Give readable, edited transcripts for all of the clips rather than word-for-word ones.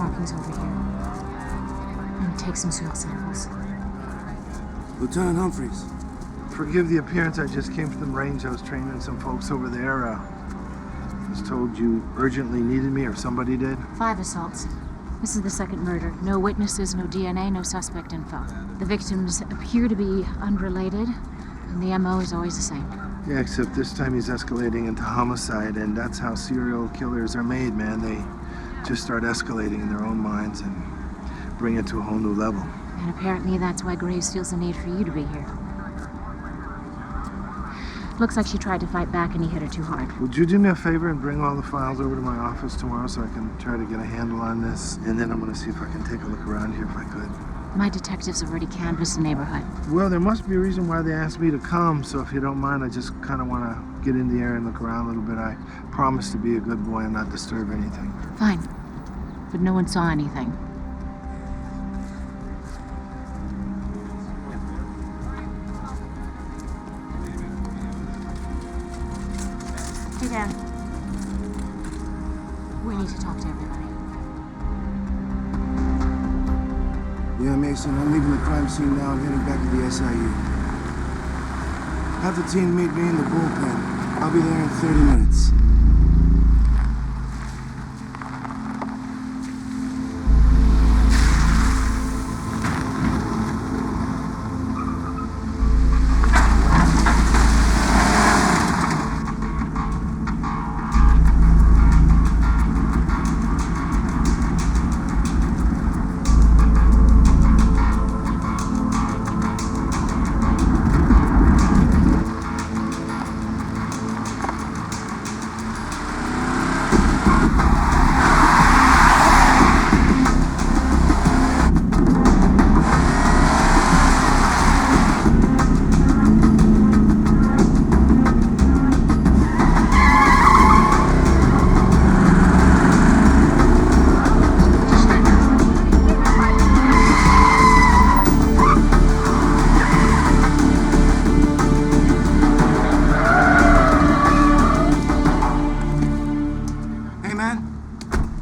markings over here. And take some soil samples. Lieutenant Humphreys. Forgive the appearance, I just came from the range. I was training some folks over there. I was told you urgently needed me, or somebody did. 5 assaults. This is the second murder. No witnesses, no DNA, no suspect info. The victims appear to be unrelated, and the MO is always the same. Yeah, except this time he's escalating into homicide, and that's how serial killers are made, man. They just start escalating in their own minds and bring it to a whole new level. And apparently that's why Graves feels the need for you to be here. Looks like she tried to fight back and he hit her too hard. Would you do me a favor and bring all the files over to my office tomorrow so I can try to get a handle on this? And then I'm going to see if I can take a look around here if I could. My detectives have already canvassed the neighborhood. Well, there must be a reason why they asked me to come, so if you don't mind, I just kind of want to get in the air and look around a little bit. I promise to be a good boy and not disturb anything. Fine. But no one saw anything. Hey, Dan. We need to talk to everybody. Yeah, Mason, I'm leaving the crime scene now and heading back to the SIU. Have the team meet me in the bullpen. I'll be there in 30 minutes.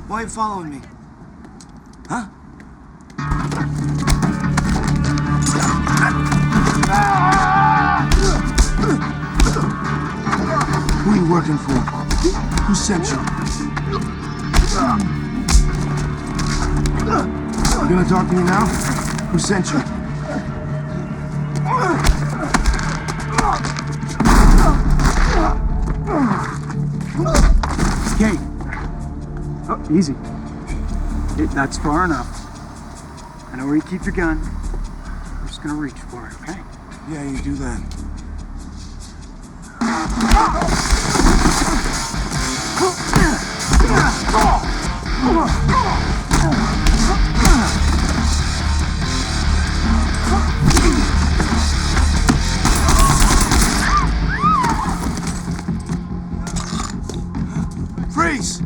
Why are you following me? Huh? Who are you working for? Who sent you? You gonna talk to me now? Who sent you? Kane. Oh, easy. That's far enough. I know where you keep your gun. I'm just gonna reach for it, okay? Yeah, you do that. Freeze!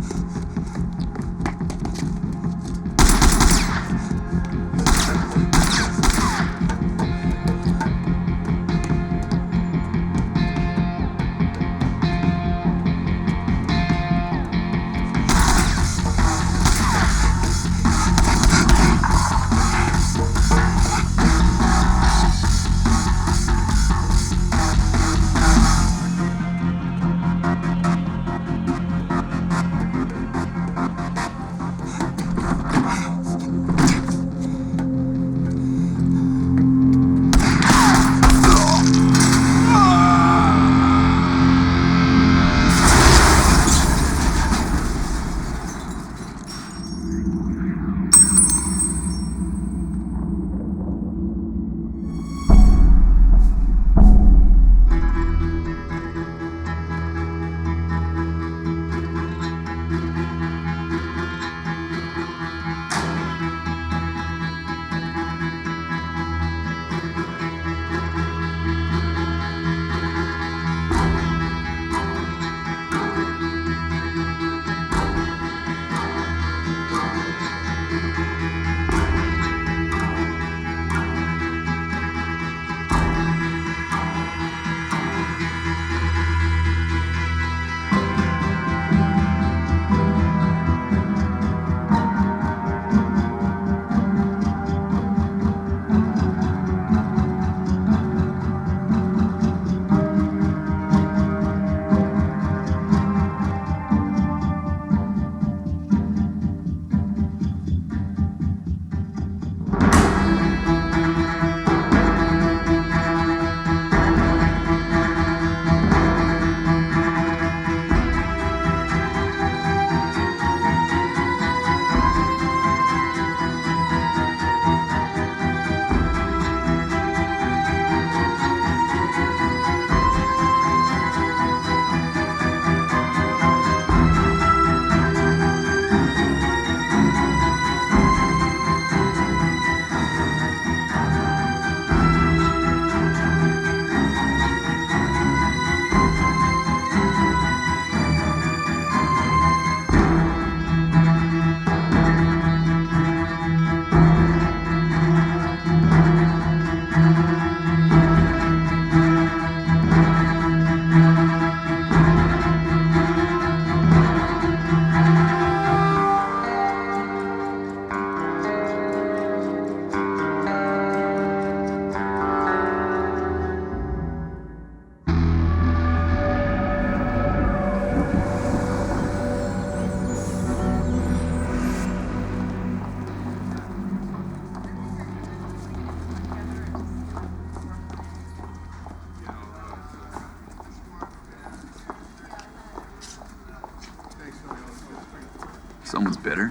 Someone's bitter.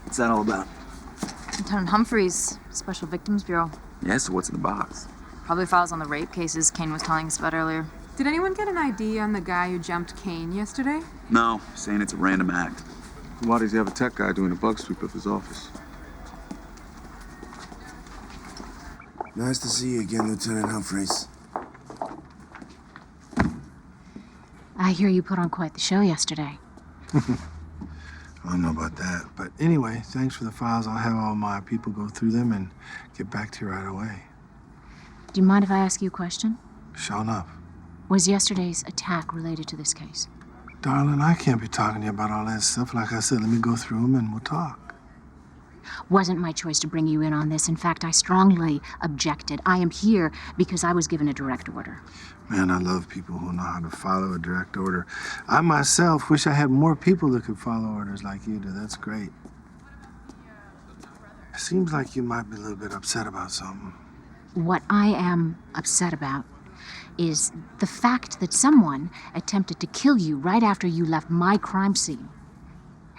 What's that all about? Lieutenant Humphreys, Special Victims Bureau. Yeah, so what's in the box? Probably files on the rape cases Kane was telling us about earlier. Did anyone get an ID on the guy who jumped Kane yesterday? No, saying it's a random act. Why does he have a tech guy doing a bug sweep of his office? Nice to see you again, Lieutenant Humphreys. I hear you put on quite the show yesterday. I don't know about that. But anyway, thanks for the files. I'll have all my people go through them and get back to you right away. Do you mind if I ask you a question? Sure enough. Was yesterday's attack related to this case? Darling, I can't be talking to you about all that stuff. Like I said, let me go through them and we'll talk. Wasn't my choice to bring you in on this. In fact, I strongly objected. I am here because I was given a direct order. Man, I love people who know how to follow a direct order. I myself wish I had more people that could follow orders like you do. That's great. It seems like you might be a little bit upset about something. What I am upset about is the fact that someone attempted to kill you right after you left my crime scene.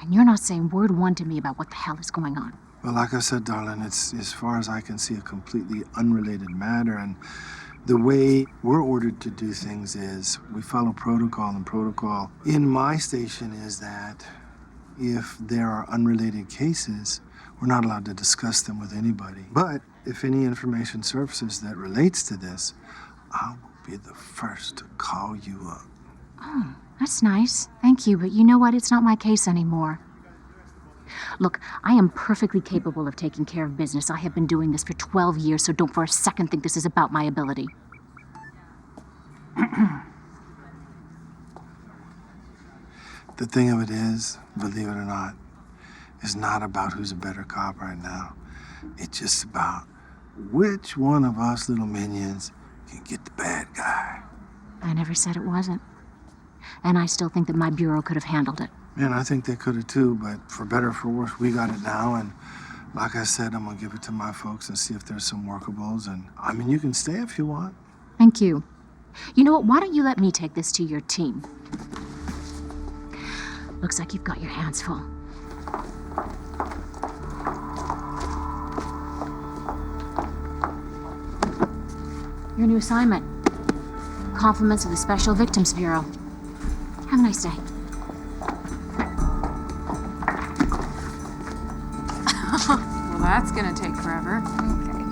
And you're not saying word one to me about what the hell is going on. Well, like I said, darling, it's, as far as I can see, a completely unrelated matter. And the way we're ordered to do things is we follow protocol, and protocol in my station is that if there are unrelated cases, we're not allowed to discuss them with anybody. But if any information surfaces that relates to this, I will be the first to call you up. Oh, that's nice. Thank you, but you know what? It's not my case anymore. Look, I am perfectly capable of taking care of business. I have been doing this for 12 years, so don't for a second think this is about my ability. The thing of it is, believe it or not, it's not about who's a better cop right now. It's just about which one of us little minions can get the bad guy. I never said it wasn't. And I still think that my bureau could have handled it. Man, I think they could have too, but for better or for worse, we got it now. And like I said, I'm gonna give it to my folks and see if there's some workables. And I mean, you can stay if you want. Thank you. You know what? Why don't you let me take this to your team? Looks like you've got your hands full. Your new assignment. Compliments of the Special Victims Bureau. Have a nice day. Well, that's gonna take forever. Okay.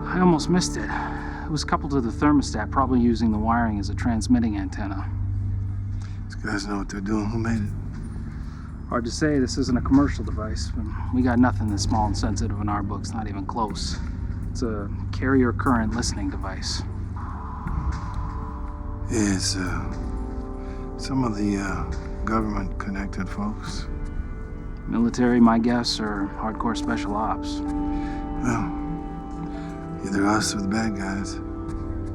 I almost missed it. It was coupled to the thermostat, probably using the wiring as a transmitting antenna. These guys know what they're doing. Who made it? Hard to say, this isn't a commercial device, but we got nothing this small and sensitive in our books, not even close. It's a carrier current listening device. Yeah, it's some of the government connected folks. Military, my guess, or hardcore special ops. Well, either us or the bad guys.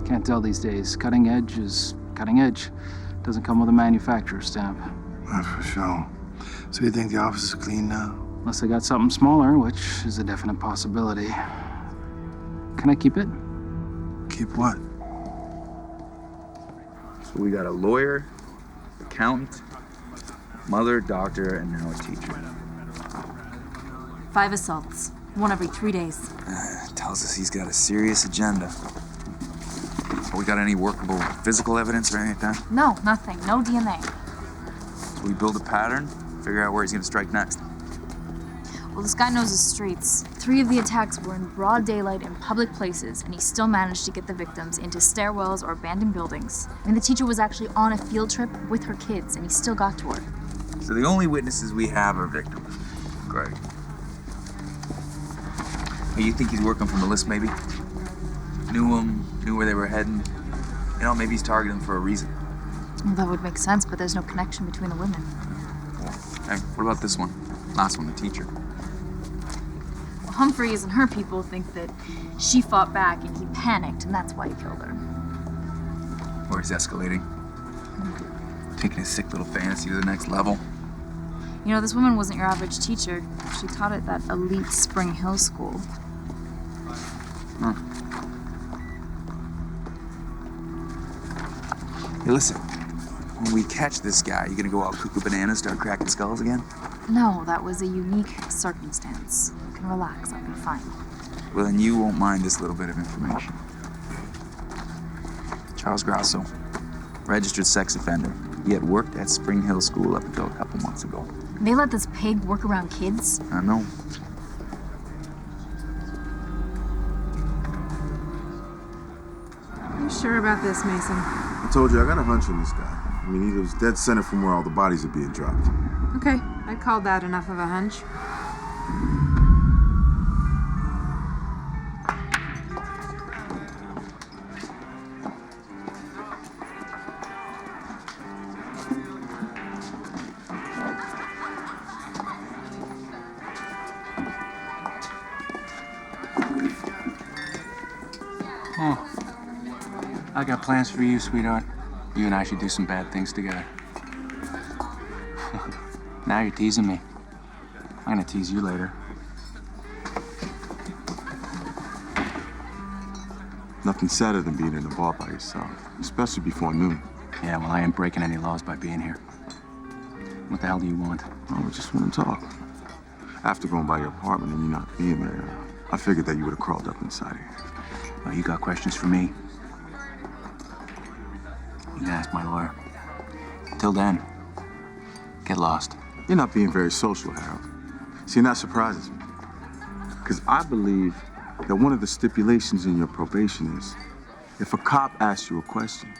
Can't tell these days. Cutting edge is cutting edge. Doesn't come with a manufacturer's stamp. That's for sure. So you think the office is clean now? Unless they got something smaller, which is a definite possibility. Can I keep it? Keep what? So we got a lawyer, accountant, mother, doctor, and now a teacher. 5 assaults. One every 3 days. Tells us he's got a serious agenda. We got any workable physical evidence or anything like that? No, nothing. No DNA. So we build a pattern, figure out where he's gonna strike next. Well, this guy knows his streets. 3 of the attacks were in broad daylight in public places, and he still managed to get the victims into stairwells or abandoned buildings. And the teacher was actually on a field trip with her kids, and he still got to her. So the only witnesses we have are victims. Great. Oh, you think he's working from the list, maybe? Knew them, knew where they were heading. You know, maybe he's targeting them for a reason. Well, that would make sense, but there's no connection between the women. Hey, what about this one? Last one, the teacher. Well, Humphreys and her people think that she fought back and he panicked, and that's why he killed her. Or he's escalating. Taking his sick little fantasy to the next level. You know, this woman wasn't your average teacher. She taught at that elite Spring Hill school. Huh. Hey, listen. When we catch this guy, you gonna go all cuckoo bananas, start cracking skulls again? No, that was a unique circumstance. You can relax, I'll be fine. Well, then you won't mind this little bit of information. Charles Grasso, registered sex offender. He had worked at Spring Hill School up until a couple months ago. They let this pig work around kids? I know. Are you sure about this, Mason? I told you, I got a hunch on this guy. I mean, he was dead center from where all the bodies are being dropped. Okay, I called that enough of a hunch. I got plans for you, sweetheart. You and I should do some bad things together. Now you're teasing me. I'm gonna tease you later. Nothing sadder than being in a bar by yourself, especially before noon. Yeah, well, I ain't breaking any laws by being here. What the hell do you want? Oh, we just want to talk. After going by your apartment and you not being there, I figured that you would have crawled up inside here. Oh, you got questions for me? You can ask my lawyer. Till then, get lost. You're not being very social, Harold. See, and that surprises me. Because I believe that one of the stipulations in your probation is if a cop asks you a question,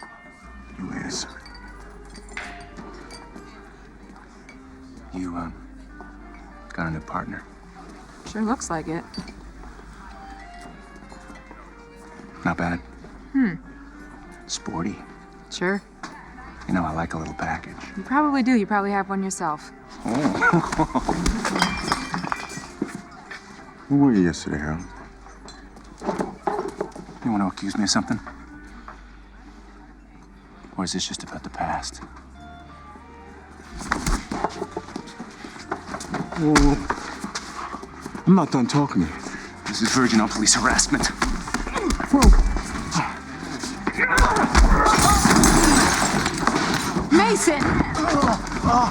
you answer it. You, got a new partner? Sure looks like it. Not bad. Sporty. Sure. You know, I like a little package. You probably do. You probably have one yourself. Where were you yesterday, Harold? You want to accuse me of something? Or is this just about the past? I'm not done talking to you. This is virginal police harassment. Mason! Whoa,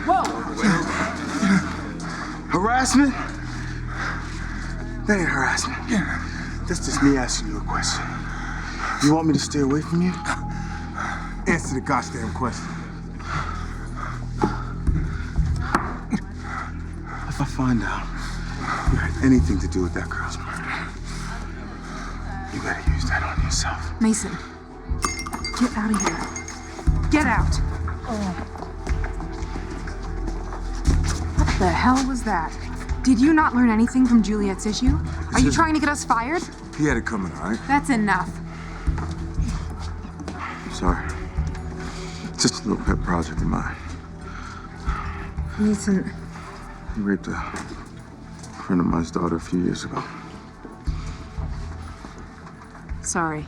whoa! Harassment? That ain't harassment. That's just me asking you a question. You want me to stay away from you? Answer the goddamn question. If I find out you had anything to do with that girl's murder, you better use that on yourself. Mason, get out of here. Get out. What the hell was that? Did you not learn anything from Juliet's issue? Are you trying to get us fired? He had it coming, all right? That's enough. Sorry. It's just a little pet project of mine. Mason, He raped a friend of mine's daughter a few years ago. sorry.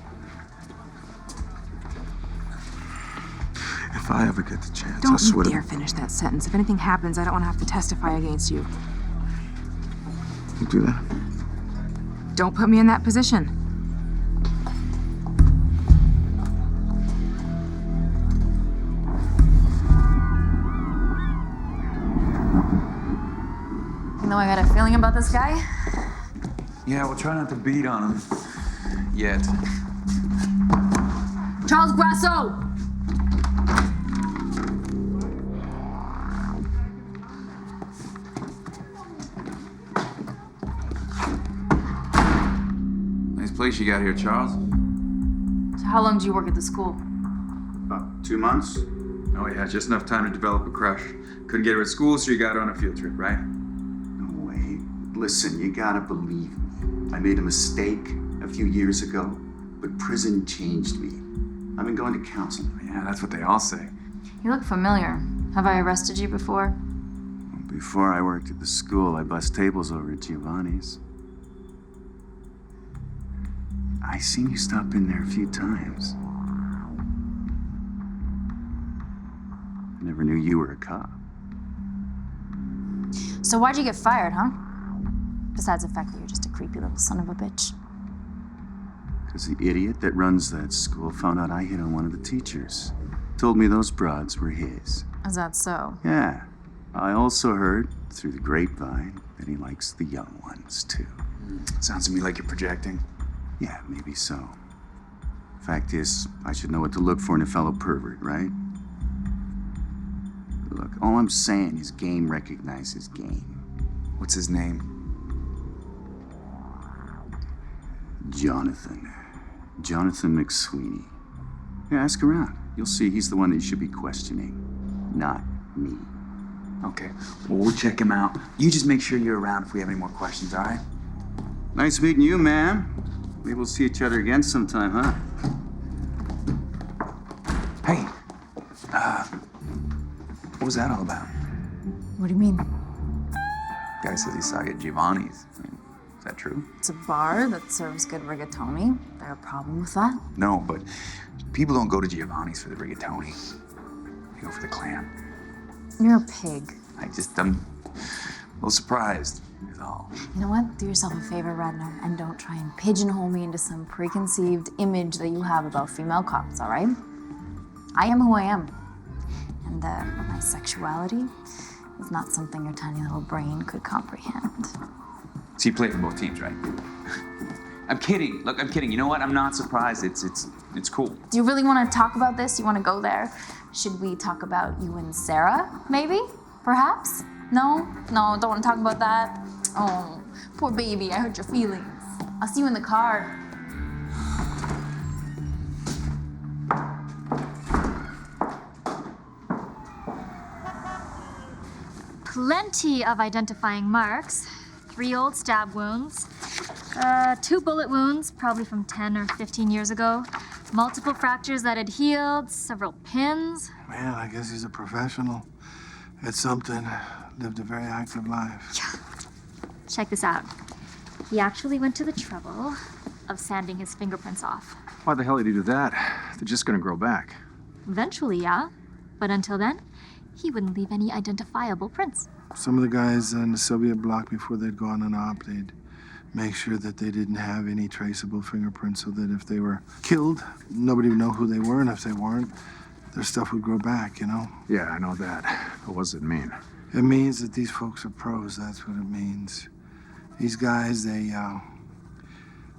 If I ever get the chance, I Don't swear you dare to... finish that sentence. If anything happens, I don't want to have to testify against you. You do that? Don't put me in that position. You know, I got a feeling about this guy. Yeah, we'll try not to beat on him. Yet. Charles Grasso! Nice place you got here, Charles. So how long do you work at the school? About 2 months. Oh yeah, just enough time to develop a crush. Couldn't get her at school, so you got her on a field trip, right? No way. Listen, you gotta believe me. I made a mistake a few years ago, but prison changed me. I've been going to counseling. Yeah, that's what they all say. You look familiar. Have I arrested you before? Before I worked at the school, I bust tables over at Giovanni's. I seen you stop in there a few times. I never knew you were a cop. So why'd you get fired, huh? Besides the fact that you're just a creepy little son of a bitch. Because the idiot that runs that school found out I hit on one of the teachers. Told me those broads were his. Is that so? Yeah. I also heard through the grapevine that he likes the young ones, too. Sounds to me like you're projecting. Yeah, maybe so. Fact is, I should know what to look for in a fellow pervert, right? Look, all I'm saying is game recognizes game. What's his name? Jonathan. Jonathan McSweeney. Yeah, ask around. You'll see he's the one that you should be questioning, not me. Okay, well, we'll check him out. You just make sure you're around if we have any more questions, all right? Nice meeting you, ma'am. Maybe we'll see each other again sometime, huh? Hey, what was that all about? What do you mean? Guy says he saw you at Giovanni's. Is that true? It's a bar that serves good rigatoni. There a problem with that? No, but people don't go to Giovanni's for the rigatoni. They go for the clam. You're a pig. I'm a little surprised, is all. You know what? Do yourself a favor, Radner, and don't try and pigeonhole me into some preconceived image that you have about female cops, all right? I am who I am. And my sexuality is not something your tiny little brain could comprehend. So you play for both teams, right? I'm kidding. Look, I'm kidding. You know what? I'm not surprised. It's cool. Do you really want to talk about this? You want to go there? Should we talk about you and Sarah, maybe? Perhaps? No, don't want to talk about that. Oh, poor baby, I hurt your feelings. I'll see you in the car. Plenty of identifying marks. 3 old stab wounds. 2 bullet wounds, probably from 10 or 15 years ago. Multiple fractures that had healed, several pins. Man, I guess he's a professional at something. Lived a very active life. Check this out. He actually went to the trouble of sanding his fingerprints off. Why the hell did he do that? They're just gonna grow back. Eventually, yeah. But until then, he wouldn't leave any identifiable prints. Some of the guys in the Soviet bloc, before they'd go on an op, they'd make sure that they didn't have any traceable fingerprints so that if they were killed, nobody would know who they were, and if they weren't, their stuff would grow back, you know? Yeah, I know that. But what does it mean? It means that these folks are pros, that's what it means. These guys, they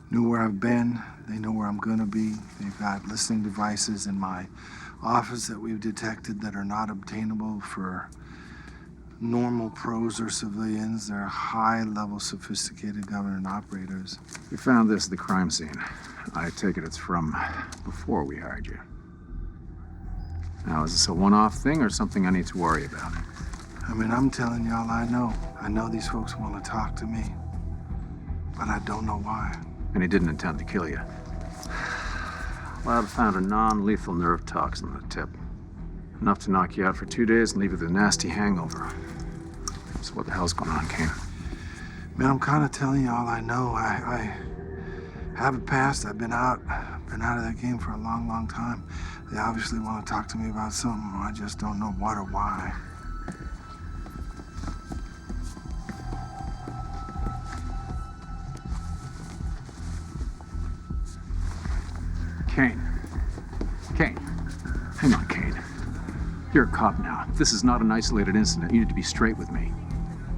knew where I've been, they know where I'm gonna be. They've got listening devices in my office that we've detected that are not obtainable for normal pros or civilians. They're high-level, sophisticated government operators. We found this at the crime scene. I take it it's from before we hired you. Now, is this a one-off thing or something I need to worry about? I mean, I'm telling y'all I know. I know these folks want to talk to me, but I don't know why. And he didn't intend to kill you. Lab found a non-lethal nerve toxin in the tip. Enough to knock you out for 2 days and leave you with a nasty hangover. So what the hell's going on, Kane? Man, I'm kind of telling you all I know. I have a past. I've been out of that game for a long, long time. They obviously want to talk to me about something. I just don't know what or why. Kane. Hang on, Kane. You're a cop now. This is not an isolated incident. You need to be straight with me.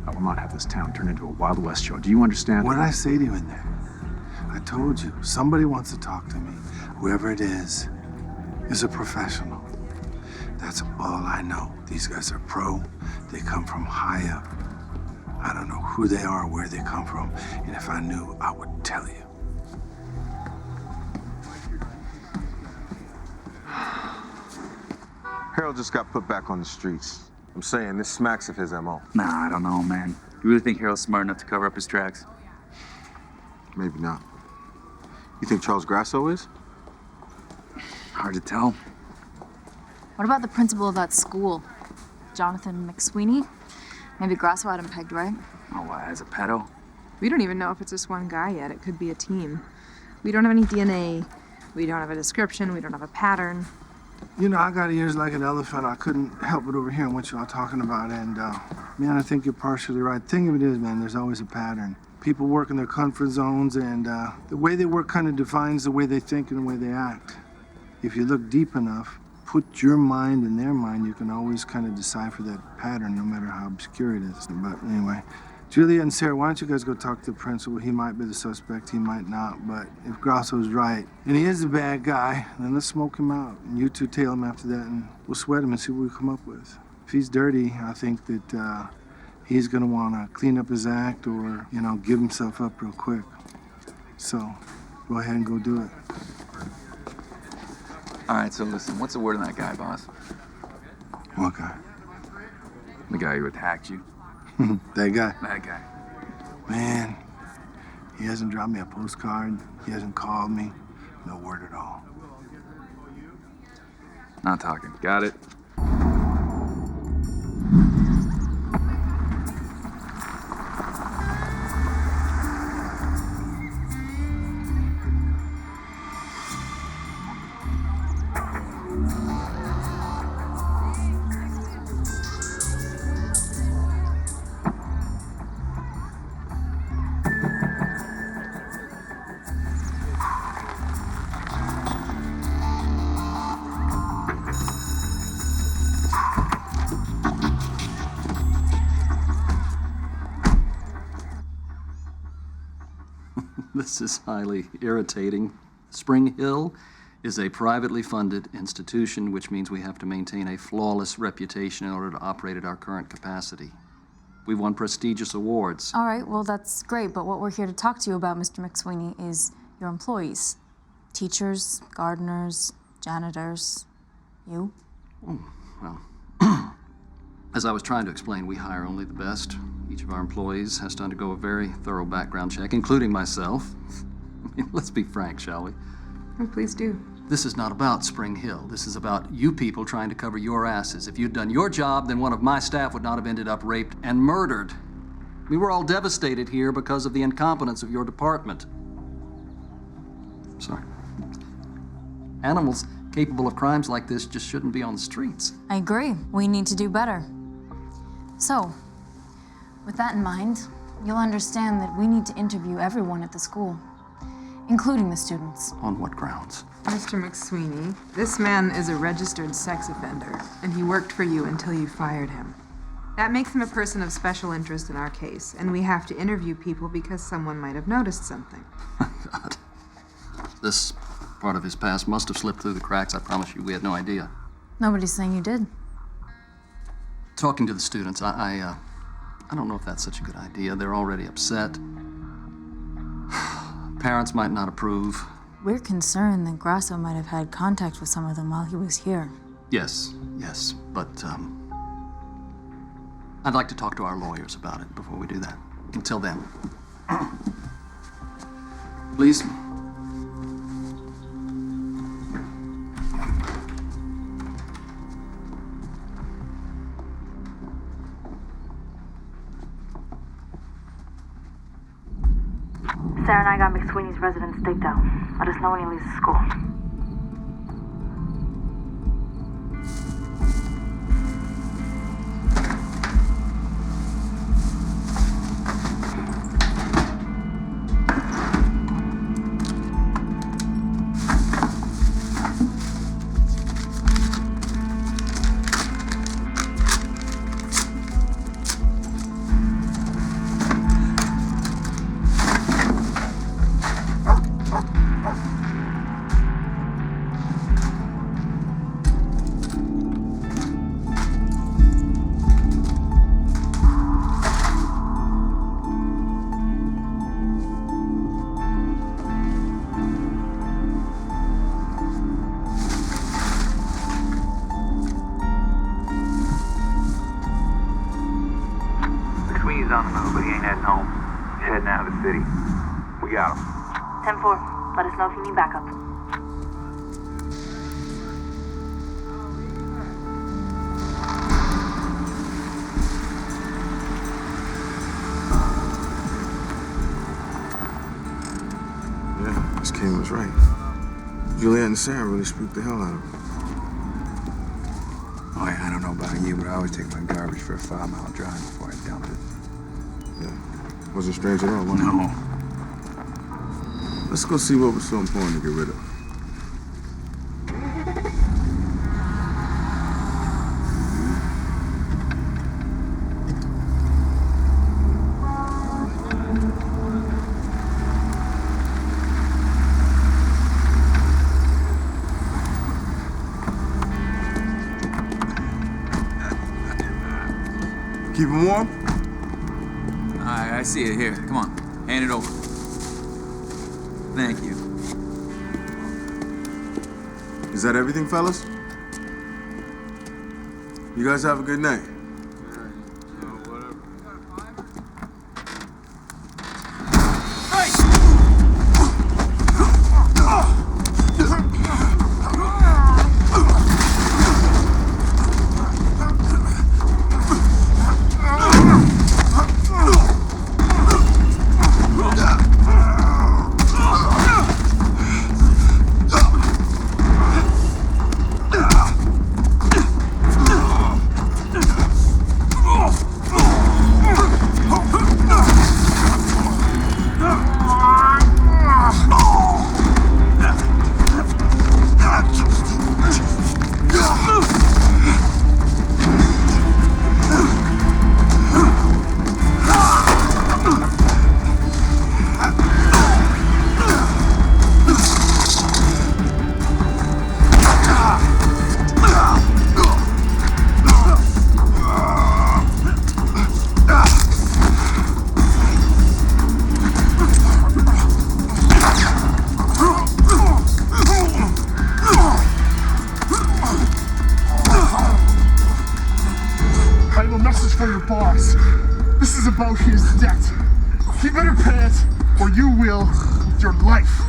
I will not have this town turn into a Wild West show. Do you understand? What did I say to you in there? I told you, somebody wants to talk to me. Whoever it is a professional. That's all I know. These guys are pro. They come from high up. I don't know who they are or where they come from. And if I knew, I would tell you. Harold just got put back on the streets. I'm saying this smacks of his MO. Nah, I don't know, man. You really think Harold's smart enough to cover up his tracks? Maybe not. You think Charles Grasso is? Hard to tell. What about the principal of that school? Jonathan McSweeney? Maybe Grasso had him pegged, right? Oh, as a pedo? We don't even know if it's just one guy yet. It could be a team. We don't have any DNA. We don't have a description. We don't have a pattern. You know, I got ears like an elephant. I couldn't help but overhearing what y'all talking about. And, man, I think you're partially right. The thing of it is, man, there's always a pattern. People work in their comfort zones, and the way they work kind of defines the way they think and the way they act. If you look deep enough, put your mind in their mind, you can always kind of decipher that pattern, no matter how obscure it is. But anyway, Julia and Sarah, why don't you guys go talk to the principal? He might be the suspect, he might not, but if Grasso's right, and he is a bad guy, then let's smoke him out. And you two tail him after that, and we'll sweat him and see what we come up with. If he's dirty, I think that he's gonna wanna clean up his act or, you know, give himself up real quick. So, go ahead and go do it. All right, so listen, what's the word on that guy, boss? What guy? The guy who attacked you. That guy? That guy. Man, he hasn't dropped me a postcard. He hasn't called me. No word at all. Not talking. Got it. This is highly irritating. Spring Hill is a privately funded institution, which means we have to maintain a flawless reputation in order to operate at our current capacity. We've won prestigious awards. All right, well, that's great, but what we're here to talk to you about, Mr. McSweeney, is your employees. Teachers, gardeners, janitors, you. Oh, well, as I was trying to explain, we hire only the best. Each of our employees has to undergo a very thorough background check, including myself. I mean, let's be frank, shall we? Oh, please do. This is not about Spring Hill. This is about you people trying to cover your asses. If you'd done your job, then one of my staff would not have ended up raped and murdered. I mean, we're all devastated here because of the incompetence of your department. Sorry. Animals capable of crimes like this just shouldn't be on the streets. I agree. We need to do better. So, with that in mind, you'll understand that we need to interview everyone at the school, including the students. On what grounds? Mr. McSweeney, this man is a registered sex offender, and he worked for you until you fired him. That makes him a person of special interest in our case, and we have to interview people because someone might have noticed something. God. This part of his past must have slipped through the cracks. I promise you, we had no idea. Nobody's saying you did. Talking to the students, I don't know if that's such a good idea. They're already upset. Parents might not approve. We're concerned that Grasso might have had contact with some of them while he was here. Yes, but I'd like to talk to our lawyers about it before we do that. Until then. Please. Sarah and I got McSweeney's residence staked out. Let us know when he leaves the school. He's on the move, but he ain't heading home. He's heading out of the city. We got him. 10-4. Let us know if you need backup. Yeah, this Kane was right. Juliet and Sarah really spooked the hell out of him. Oh, yeah, I don't know about you, but I always take my garbage for a 5-mile drive before I dump it. Yeah. Wasn't strange at all, was it? No. Let's go see what was so important to get rid of. Keep him warm? I see it. Here, come on. Hand it over. Thank you. Is that everything, fellas? You guys have a good night. This is about his debt. He better pay it, or you will with your life.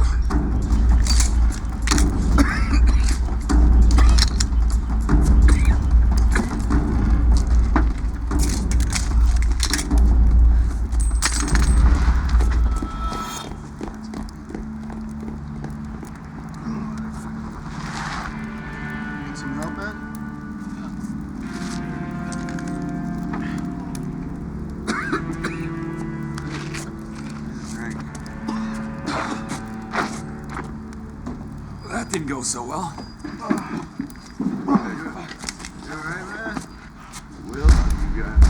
Some help, man? That didn't go so well. You all right, man? Will, you got it.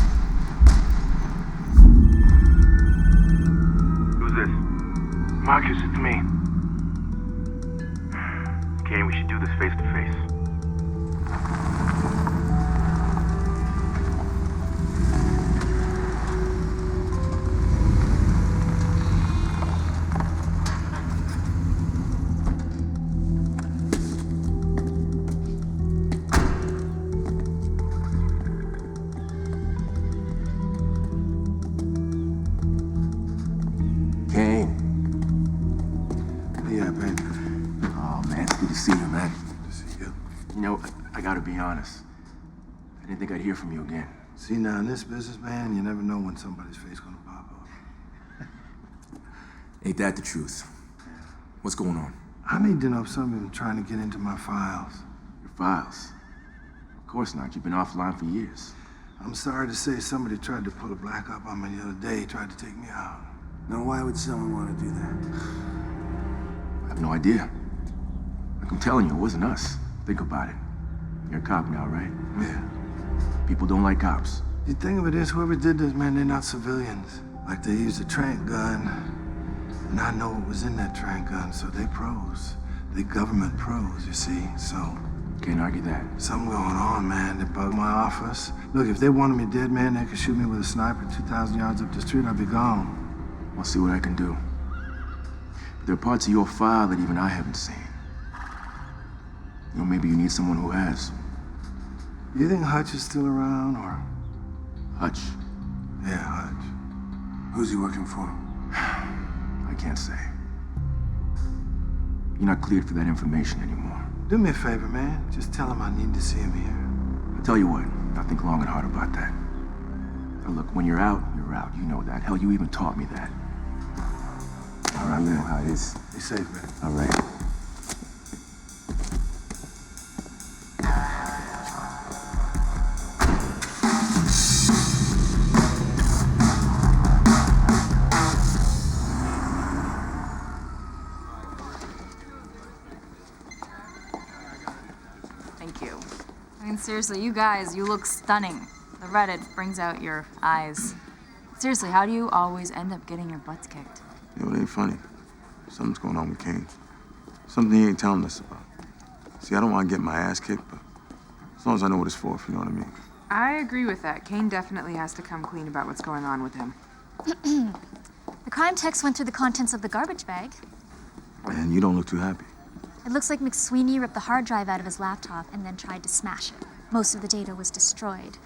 Who's this? Marcus, it's me. Kane, we should do this face to face. Kane. Yeah, man. Oh, man, it's good to see you, man. Good to see you. You know, I gotta be honest. I didn't think I'd hear from you again. See, now in this business, man, you never know when somebody's face gonna pop up. Ain't that the truth? What's going on? I need to know if somebody's trying to get into my files. Your files? Of course not. You've been offline for years. I'm sorry to say somebody tried to pull a black up on me the other day, tried to take me out. Now, why would someone want to do that? I have no idea. Like I'm telling you, it wasn't us. Think about it. You're a cop now, right? Yeah. People don't like cops. The thing of it is, whoever did this, man, they're not civilians. Like, they used a trank gun, and I know what was in that trank gun, so they pros. They government pros, you see, so... Can't argue that. Something going on, man. They bugged my office. Look, if they wanted me dead, man, they could shoot me with a sniper 2,000 yards up the street, I'd be gone. I'll see what I can do. But there are parts of your file that even I haven't seen. You know, maybe you need someone who has. You think Hutch is still around, or...? Hutch? Yeah, Hutch. Who's he working for? I can't say. You're not cleared for that information anymore. Do me a favor, man. Just tell him I need to see him here. I'll tell you what, I'll think long and hard about that. Now look, when you're out, you're out. You know that. Hell, you even taught me that. All right, I know how it is. Be safe, man. All right. I mean, seriously, you guys, you look stunning. The Reddit brings out your eyes. Seriously, how do you always end up getting your butts kicked? Yo, it ain't funny. Something's going on with Kane. Something he ain't telling us about. See, I don't want to get my ass kicked, but as long as I know what it's for, if you know what I mean. I agree with that. Kane definitely has to come clean about what's going on with him. The crime text went through the contents of the garbage bag. Man, you don't look too happy. It looks like McSweeney ripped the hard drive out of his laptop and then tried to smash it. Most of the data was destroyed.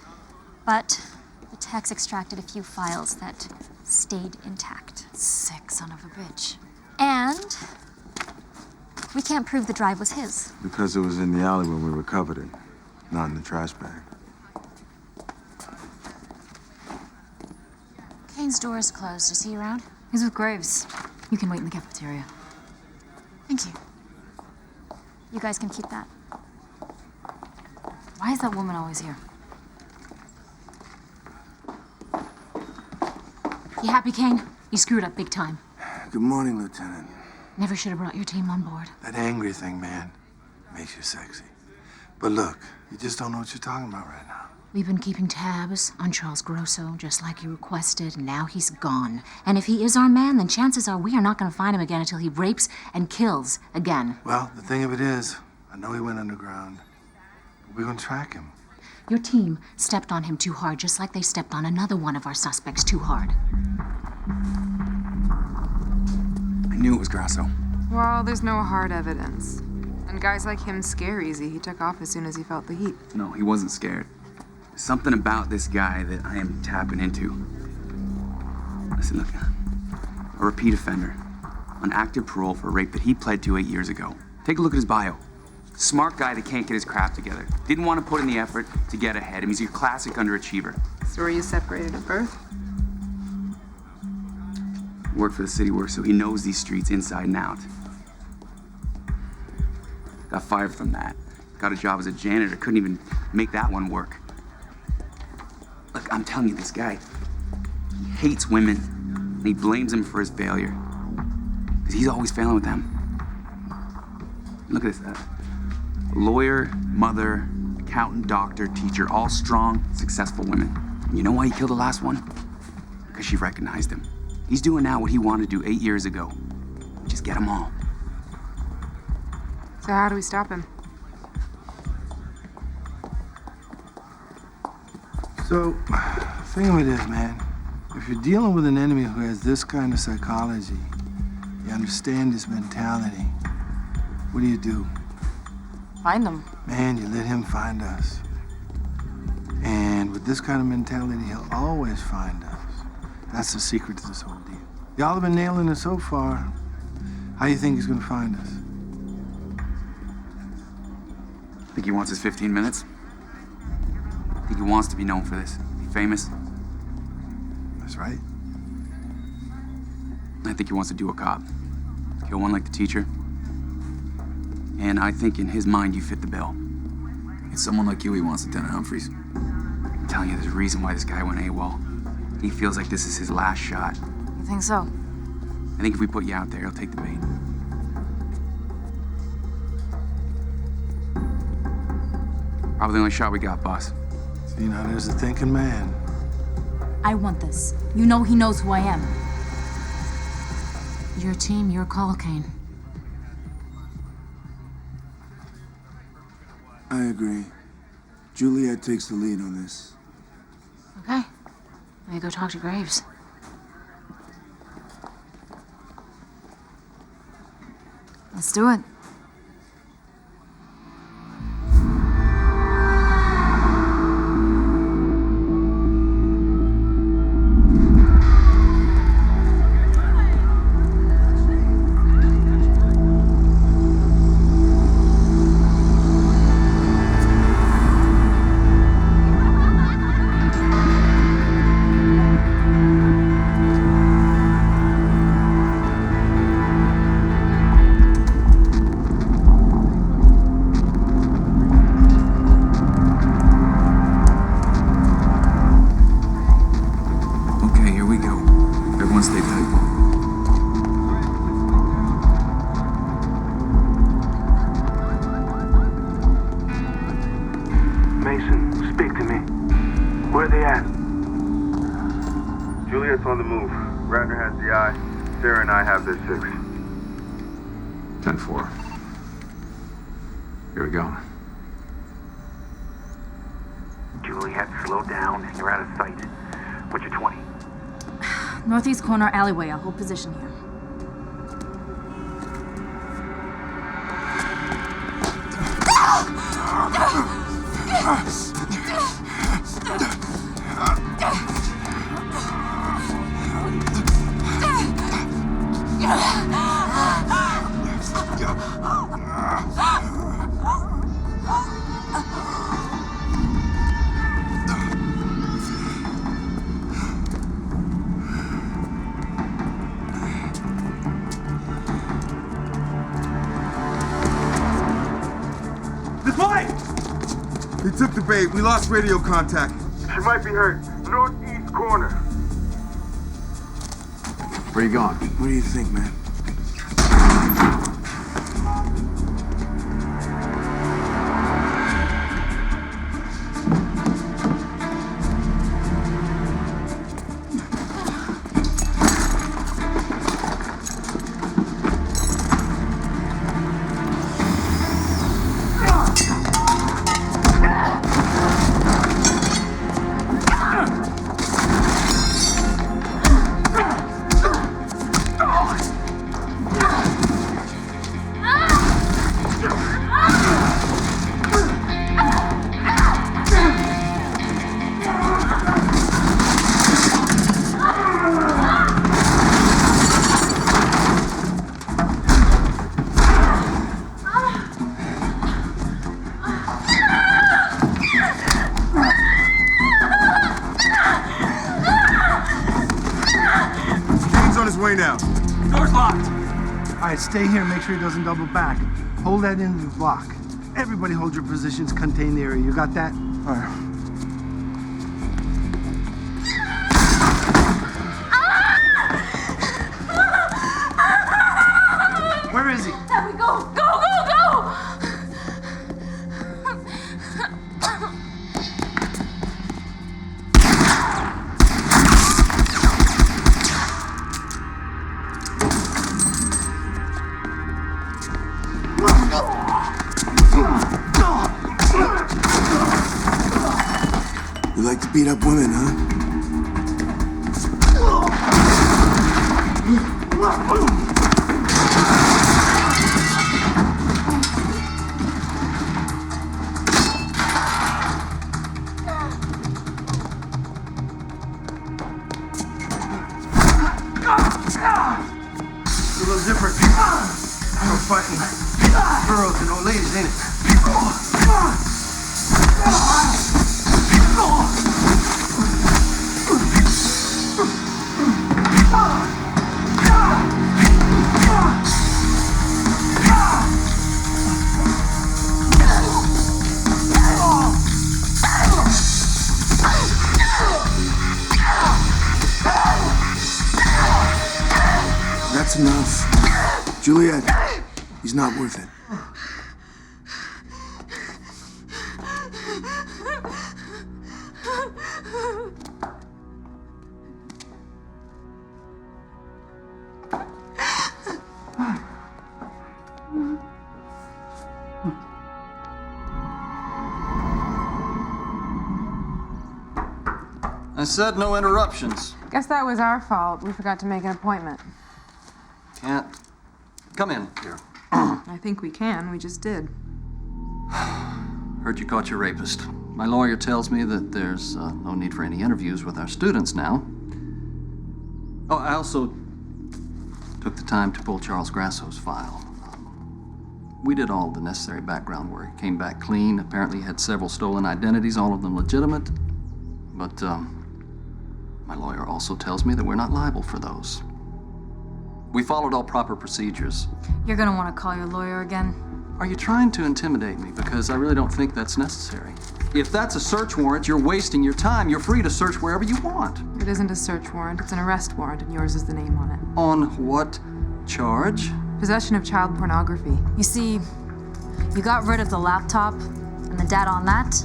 But the text extracted a few files that stayed intact. Sick son of a bitch. And we can't prove the drive was his. Because it was in the alley when we recovered it, not in the trash bag. Kane's door is closed. Is he around? He's with Graves. You can wait in the cafeteria. Thank you. You guys can keep that. Why is that woman always here? You happy, Kane? You screwed up big time. Good morning, Lieutenant. Never should have brought your team on board. That angry thing, man, makes you sexy. But look, you just don't know what you're talking about right now. We've been keeping tabs on Charles Grosso, just like you requested, and now he's gone. And if he is our man, then chances are we are not going to find him again until he rapes and kills again. Well, the thing of it is, I know he went underground, but we're going to track him. Your team stepped on him too hard, just like they stepped on another one of our suspects too hard. I knew it was Grasso. Well, there's no hard evidence. And guys like him scare easy. He took off as soon as he felt the heat. No, he wasn't scared. There's something about this guy that I am tapping into. Listen, look, a repeat offender on active parole for a rape that he pled to 8 years ago. Take a look at his bio. Smart guy that can't get his crap together. Didn't want to put in the effort to get ahead. I mean, he's your classic underachiever. So were you separated at birth? Worked for the city work, so he knows these streets inside and out. Got fired from that. Got a job as a janitor. Couldn't even make that one work. Look, I'm telling you, this guy, he hates women, and he blames them for his failure. Because he's always failing with them. Look at this. Lawyer, mother, accountant, doctor, teacher, all strong, successful women. And you know why he killed the last one? Because she recognized him. He's doing now what he wanted to do 8 years ago. Just get them all. So how do we stop him? So, thing of it is, man, if you're dealing with an enemy who has this kind of psychology, you understand his mentality, what do? Find them. Man, you let him find us. And with this kind of mentality, he'll always find us. That's the secret to this whole deal. Y'all have been nailing it so far. How do you think he's gonna find us? Think he wants his 15 minutes? Think he wants to be known for this? Be famous? That's right. I think he wants to do a cop. Kill one like the teacher. And I think in his mind you fit the bill. It's someone like you he wants, Lieutenant Humphreys. I'm telling you, there's a reason why this guy went AWOL. He feels like this is his last shot. You think so? I think if we put you out there, he'll take the bait. Probably the only shot we got, boss. See, now there's a thinking man. I want this. You know he knows who I am. Your team, your call, Kane. I agree. Juliet takes the lead on this. Okay. Let me go talk to Graves. Let's do it. Mason, speak to me. Where are they at? Juliet's on the move. Radner has the eye. Sarah and I have their 6. 10-4. Here we go. Juliet, slow down. You're out of sight. What's your 20? Northeast corner alleyway. I'll hold position here. He took the bait. We lost radio contact. She might be hurt. Northeast corner. Where you going? What do you think, man? Way now. Door's locked. All right, stay here. Make sure he doesn't double back. Hold that end of the block. Everybody hold your positions. Contain the area. You got that? All right. Where is he? Let me go. Go, go, go! You like to beat up women, huh? It's a little different. No fighting girls and old ladies, ain't it? That's enough. Juliet, he's not worth it. I said no interruptions. Guess that was our fault. We forgot to make an appointment. Can't. Come in here. I think we can. We just did. Heard you caught your rapist. My lawyer tells me that there's no need for any interviews with our students now. Oh, I also took the time to pull Charles Grasso's file. We did all the necessary background work. Came back clean. Apparently had several stolen identities, all of them legitimate. But my lawyer also tells me that we're not liable for those. We followed all proper procedures. You're gonna want to call your lawyer again. Are you trying to intimidate me? Because I really don't think that's necessary. If that's a search warrant, you're wasting your time. You're free to search wherever you want. It isn't a search warrant. It's an arrest warrant, and yours is the name on it. On what charge? Possession of child pornography. You see, you got rid of the laptop and the data on that,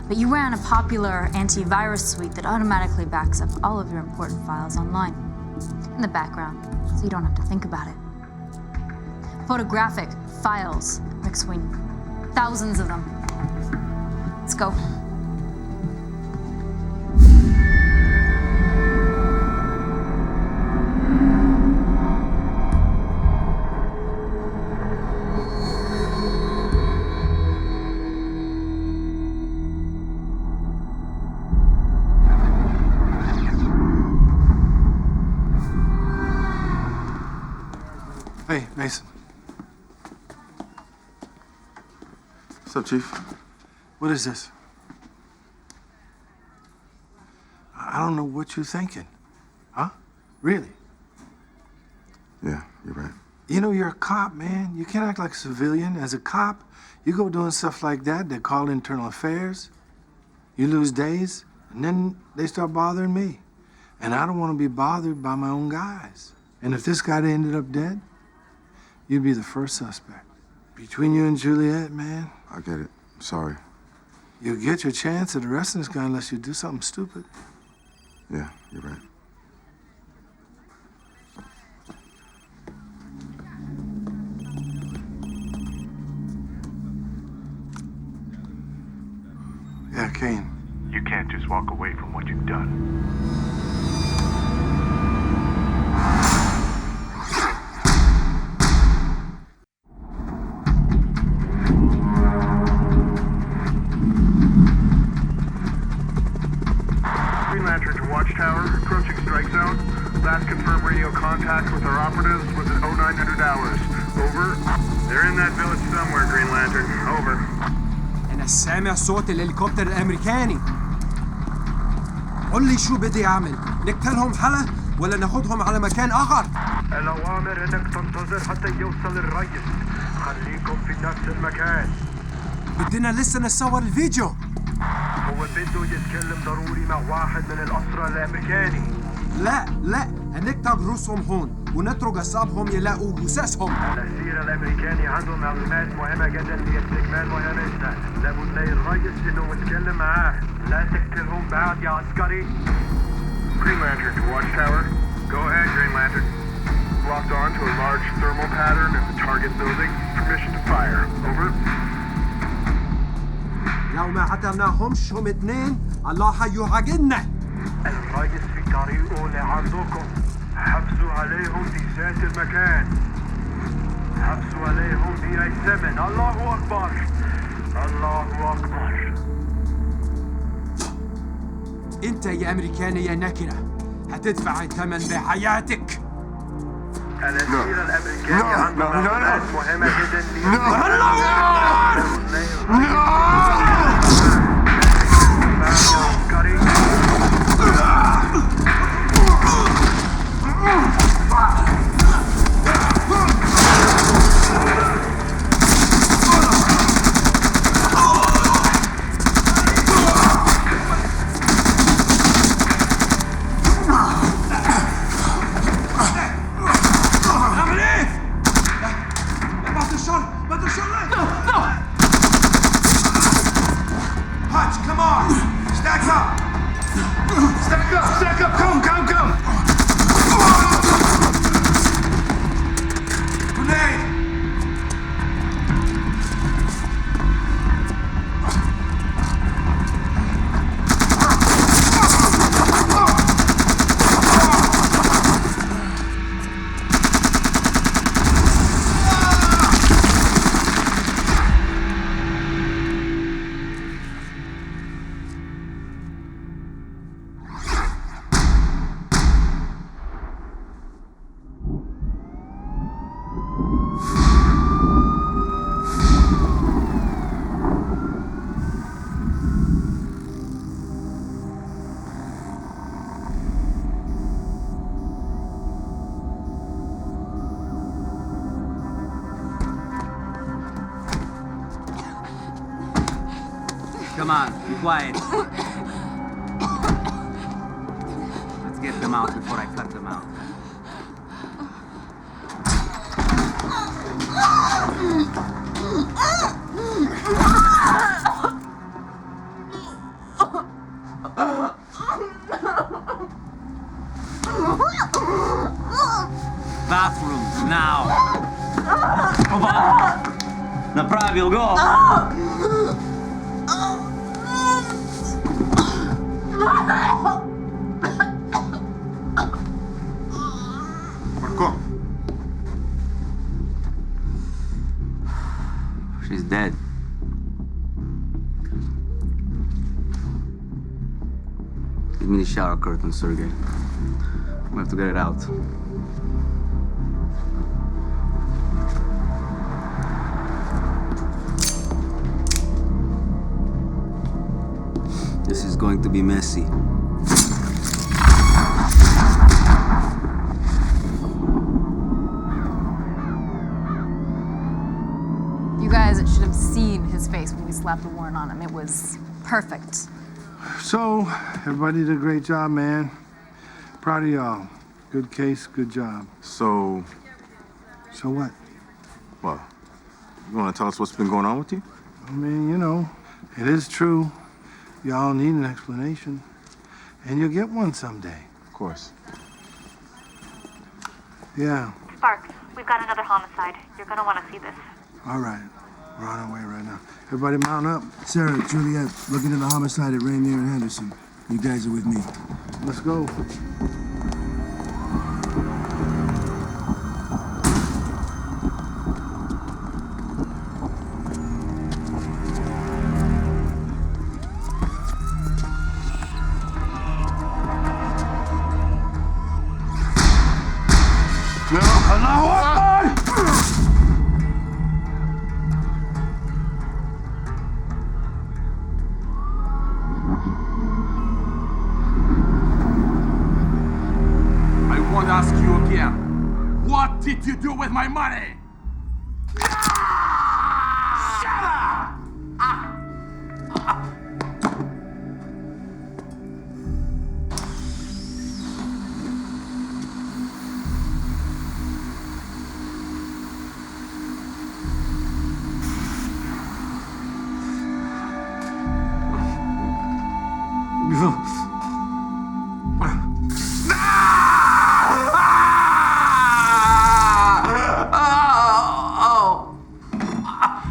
But you ran a popular antivirus suite that automatically backs up all of your important files online in the background, so you don't have to think about it. Photographic files, McSweeney. Thousands of them. Let's go. Hey, Mason. What's up, Chief? What is this? I don't know what you're thinking. Huh? Really? Yeah, you're right. You know, you're a cop, man. You can't act like a civilian. As a cop, you go doing stuff like that, they call internal affairs. You lose days, and then they start bothering me. And I don't want to be bothered by my own guys. And if this guy ended up dead, you'd be the first suspect. Between you and Juliet, man. I get it. I'm sorry. You'll get your chance at arresting this guy unless you do something stupid. Yeah, you're right. Yeah, Kane. You can't just walk away from what you've done. Green Lantern to Watchtower, approaching strike zone. Last confirmed radio contact with our operatives was at 0900 hours. Over. They're in that village somewhere, Green Lantern. Over. أنا سامع صوت الهليكوبتر الأمريكاني. قل لي شو بدي أعمل؟ نقتلهم حلا ولا ناخدهم على مكان آخر؟ الأوامر إنك تنتظر حتى يوصل الرئيس. خليكم في نفس المكان. بدنا لسه نصور الفيديو. هو بده يتكلم ضروري مع واحد من الأسرى الأمريكاني. لا هنقطع رؤوسهم هون ونترك أصحابهم يلاقوا جثثهم. الأسير الأمريكاني عنده معلومات مهمة جدا لاستكمال مهمتنا. لابد نلاقي الرئيس إنه يتكلم معاه. لا تقتلهم بعد يا عسكري. Green Lantern to Watchtower. Go ahead, Green Lantern. Locked on to a large thermal pattern in the target building. Permission to fire. Over. لو ما قتلناهمش هم اتنين الله حيعاقبنا. الرئيس في طريقه لعندكم. حبسوا عليهم في ذات المكان. حبسوا عليهم بأي زمن. الله أكبر. الله أكبر. انت يا امريكاني يا نكره هتدفع الثمن بحياتك. الأسير الأمريكاني عنده معلومات مهمة جدا Come on, be quiet. Let's get them out before I cut them out. Bathrooms, now! Оба! Направил, go! Marco. She's dead. Give me the shower curtain, Sergey. We have to get it out. This is going to be messy. You guys should have seen his face when we slapped the warrant on him. It was perfect. So, everybody did a great job, man. Proud of y'all. Good case, good job. So what? Well, you want to tell us what's been going on with you? I mean, you know, it is true. Y'all need an explanation. And you'll get one someday. Of course. Yeah. Sparks, we've got another homicide. You're gonna want to see this. All right. We're on our way right now. Everybody mount up. Sarah, Juliet, looking at the homicide at Rainier and Henderson. You guys are with me. Let's go. What did you do with my money? Shut up!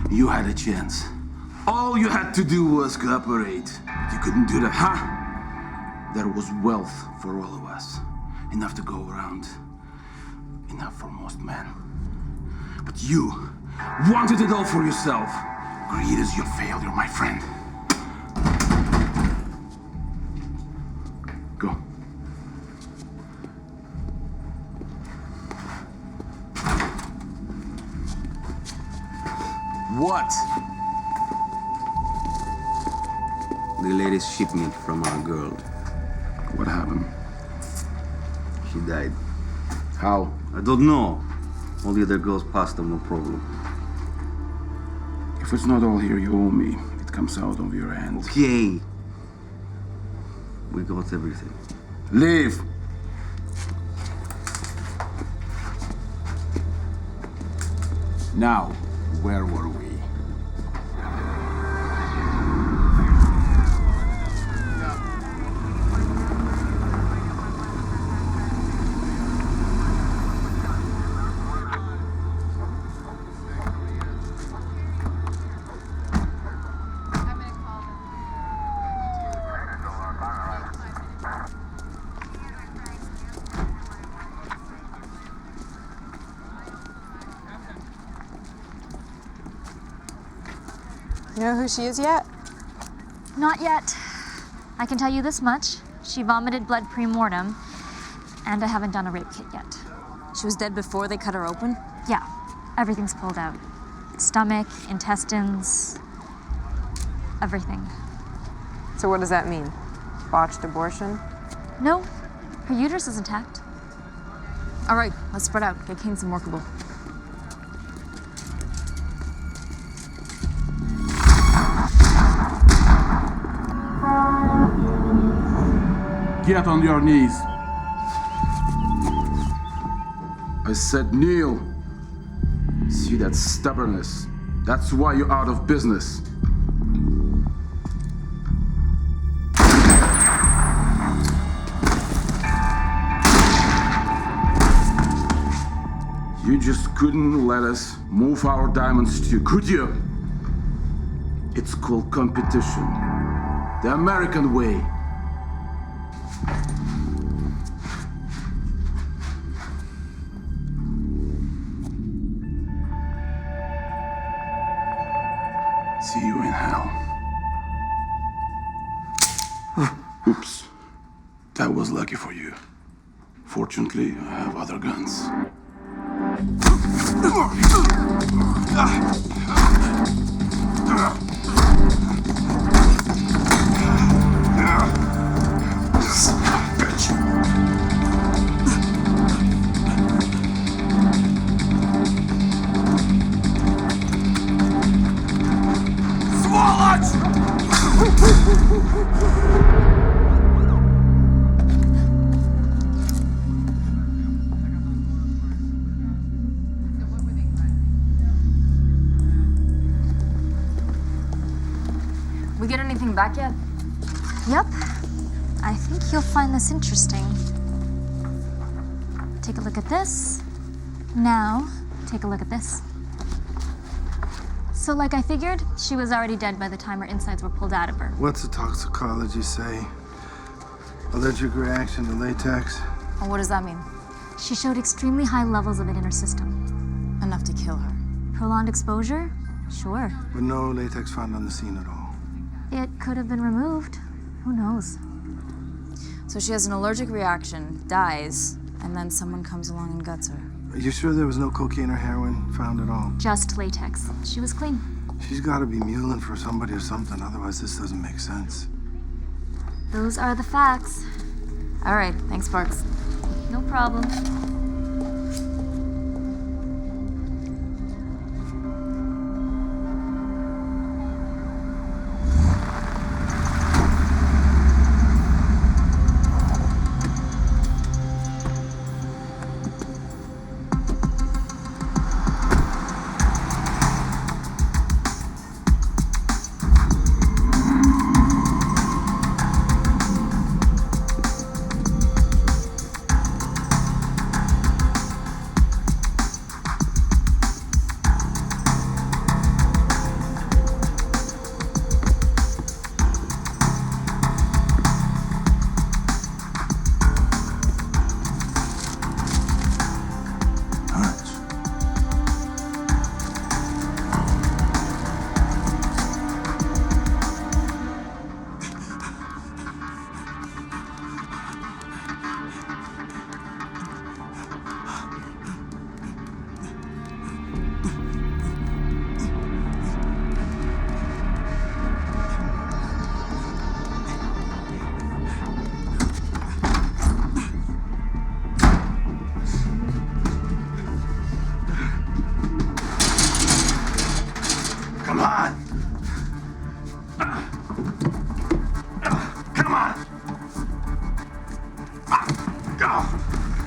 You had a chance. All you had to do was cooperate. You couldn't do that, huh? There was wealth for all of us. Enough to go around. Enough for most men. But you wanted it all for yourself. Greed is your failure, my friend. Go. What? The latest shipment from our girl. What happened? She died. How? I don't know. All the other girls passed them, no problem. If it's not all here you owe me, it comes out of your hands. Okay. We got everything. Leave! Now, where were we? You know who she is yet? Not yet. I can tell you this much. She vomited blood pre-mortem, and I haven't done a rape kit yet. She was dead before they cut her open? Yeah, everything's pulled out. Stomach, intestines, everything. So what does that mean? Botched abortion? No, her uterus is intact. All right, let's spread out. Get Kane some workable. Get on your knees. I said kneel. See that stubbornness? That's why you're out of business. You just couldn't let us move our diamonds too, could you? It's called competition. The American way. See you in hell. Oops. That was lucky for you. Fortunately, I have other guns. We get anything back yet? Yep. I think you'll find this interesting. Take a look at this. Now, take a look at this. So, like I figured, she was already dead by the time her insides were pulled out of her. What's the toxicology say? Allergic reaction to latex? And what does that mean? She showed extremely high levels of it in her system. Enough to kill her. Prolonged exposure? Sure. But no latex found on the scene at all. It could have been removed. Who knows? So she has an allergic reaction, dies, and then someone comes along and guts her. Are you sure there was no cocaine or heroin found at all? Just latex. She was clean. She's got to be mulling for somebody or something, otherwise this doesn't make sense. Those are the facts. All right, thanks, Parks. No problem.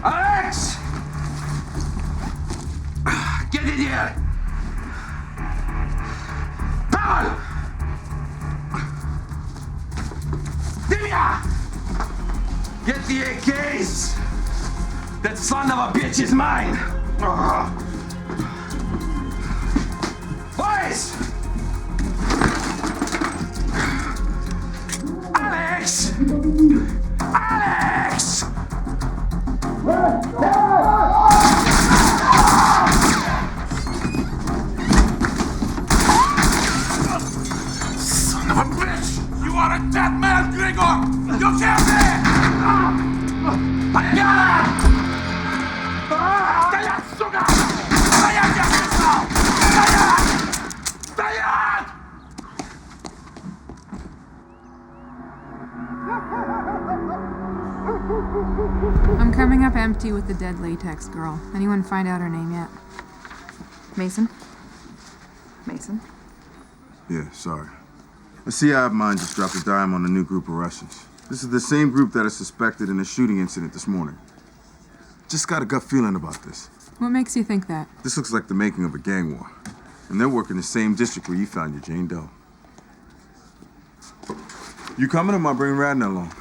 Alex! Get in here! Paul! Divya! Get the AKs! That son of a bitch is mine! Boys! Alex! Alex! Son of a bitch! You are a dead man, Grigor! You killed me! I got him! Стоять, сука! Стоять, я сказал! Стоять! Стоять! I'm coming up empty with the dead latex girl. Anyone find out her name yet? Mason? Mason? Yeah, sorry. The CI of mine just dropped a dime on a new group of Russians. This is the same group that is suspected in a shooting incident this morning. Just got a gut feeling about this. What makes you think that? This looks like the making of a gang war. And they're working the same district where you found your Jane Doe. You coming or am I bringing Radna along?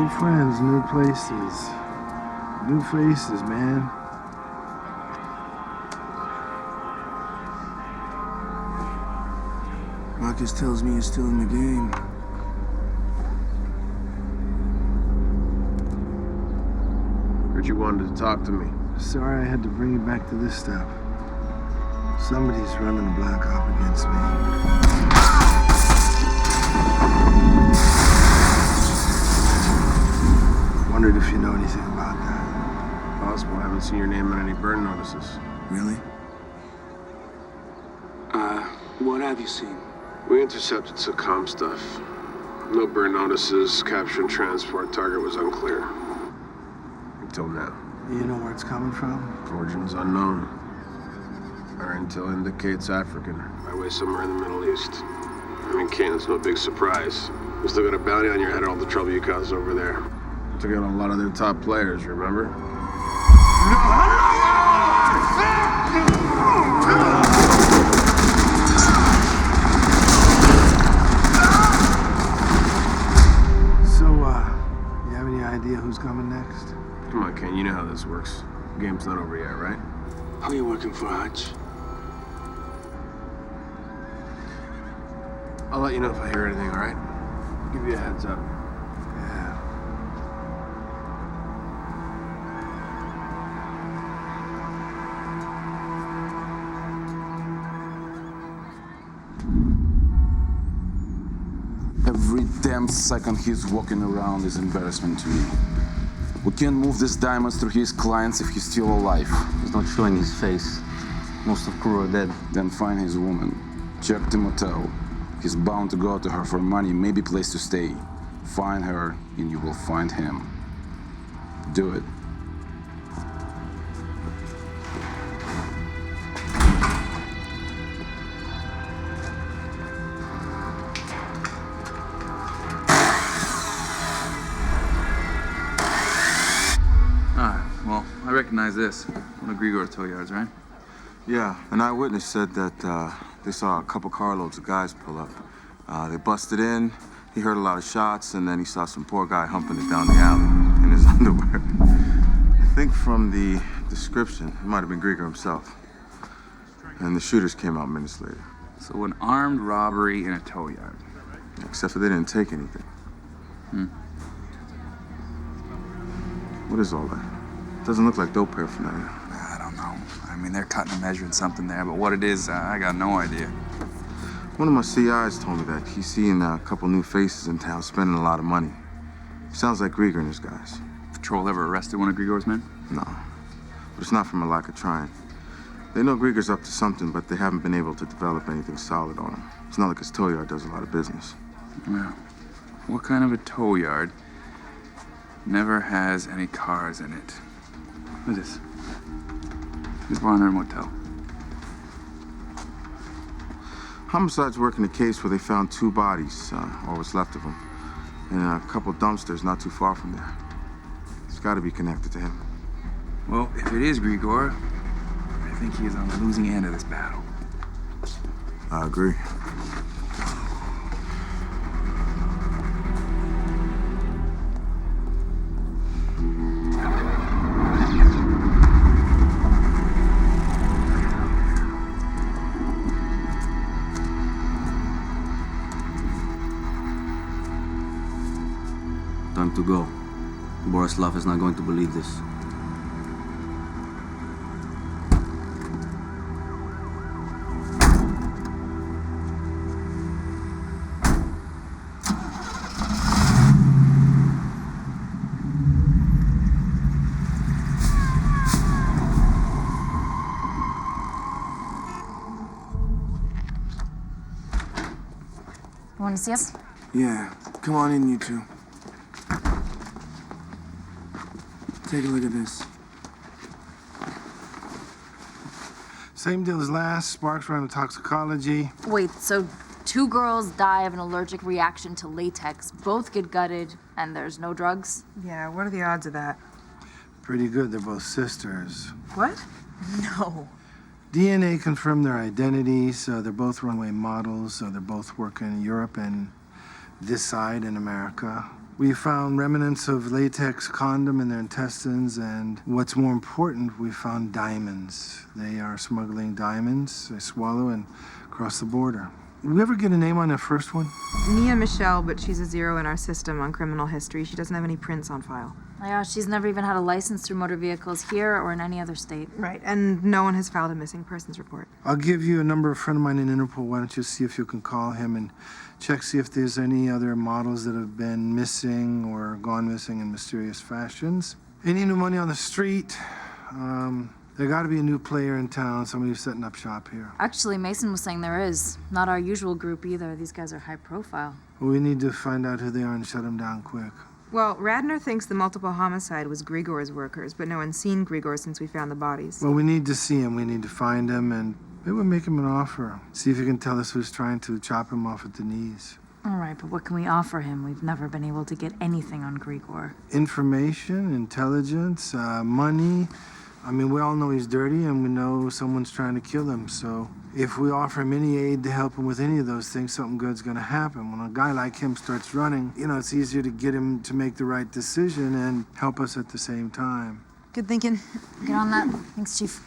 New friends, new places, new faces, man. Marcus tells me you're still in the game. Heard you wanted to talk to me. Sorry I had to bring you back to this stuff. Somebody's running a black op against me. Wondered if you know anything about that. Possible. I haven't seen your name on any burn notices. Really? What have you seen? We intercepted some comm stuff. No burn notices, capture and transport. Target was unclear. Until now. You know where it's coming from? Origin's unknown. Our intel indicates African, by way somewhere in the Middle East. I mean, Kane's no big surprise. You still got a bounty on your head, all the trouble you caused over there. Took out a lot of their top players, remember? You have any idea who's coming next? Come on, Kane, you know how this works. The game's not over yet, right? Who are you working for, Hutch? I'll let you know if I hear anything, all right? I'll give you a heads up. Yeah. Every damn second he's walking around is embarrassment to me. We can't move these diamonds through his clients if he's still alive. He's not showing his face. Most of crew are dead. Then find his woman. Check the motel. He's bound to go to her for money, maybe place to stay. Find her, and you will find him. Do it. Well, I recognize this. One of Grigor's tow yards, right? Yeah, an eyewitness said that they saw a couple carloads of guys pull up. They busted in, he heard a lot of shots, and then he saw some poor guy humping it down the alley in his underwear. I think from the description, it might have been Grigor himself. And the shooters came out minutes later. So an armed robbery in a tow yard. Except for they didn't take anything. What is all that? Doesn't look like dope paraphernalia. I don't know. I mean, they're cutting and measuring something there, but what it is, I got no idea. One of my CIs told me that he's seeing a couple new faces in town spending a lot of money. Sounds like Grigor and his guys. Patrol ever arrested one of Grigor's men? No, but it's not from a lack of trying. They know Grigor's up to something, but they haven't been able to develop anything solid on him. It's not like his tow yard does a lot of business. Well, what kind of a tow yard never has any cars in it? Look at this. This Barnard Motel. Homicide's working a case where they found 2 bodies, or what's left of them, in a couple dumpsters not too far from there. It's got to be connected to him. Well, if it is Grigor, I think he is on the losing end of this battle. I agree. Time to go. Borislav is not going to believe this. You want to see us? Yeah, come on in, you two. Take a look at this. Same deal as last. Sparks ran a toxicology. Wait, so 2 girls die of an allergic reaction to latex, both get gutted, and there's no drugs? Yeah, what are the odds of that? Pretty good. They're both sisters. What? No. DNA confirmed their identities. They're both runway models. They're both working in Europe and this side in America. We found remnants of latex condom in their intestines, and what's more important, we found diamonds. They are smuggling diamonds. They swallow and cross the border. We ever get a name on that first one? Nia Michelle, but she's a 0 in our system on criminal history. She doesn't have any prints on file. Yeah, she's never even had a license through motor vehicles here or in any other state. Right, and no one has filed a missing persons report. I'll give you a number of a friend of mine in Interpol. Why don't you see if you can call him and check, see if there's any other models that have been missing or gone missing in mysterious fashions. Any new money on the street? There got to be a new player in town, somebody who's setting up shop here. Actually, Mason was saying there is. Not our usual group either. These guys are high profile. We need to find out who they are and shut them down quick. Well, Radner thinks the multiple homicide was Grigor's workers, but no one's seen Grigor since we found the bodies. Well, we need to see him. We need to find him, and maybe we'll make him an offer. See if he can tell us who's trying to chop him off at the knees. All right, but what can we offer him? We've never been able to get anything on Grigor. Information, intelligence, money. I mean, we all know he's dirty, and we know someone's trying to kill him. So if we offer him any aid to help him with any of those things, something good's going to happen. When a guy like him starts running, it's easier to get him to make the right decision and help us at the same time. Good thinking. Get on that. Thanks, Chief.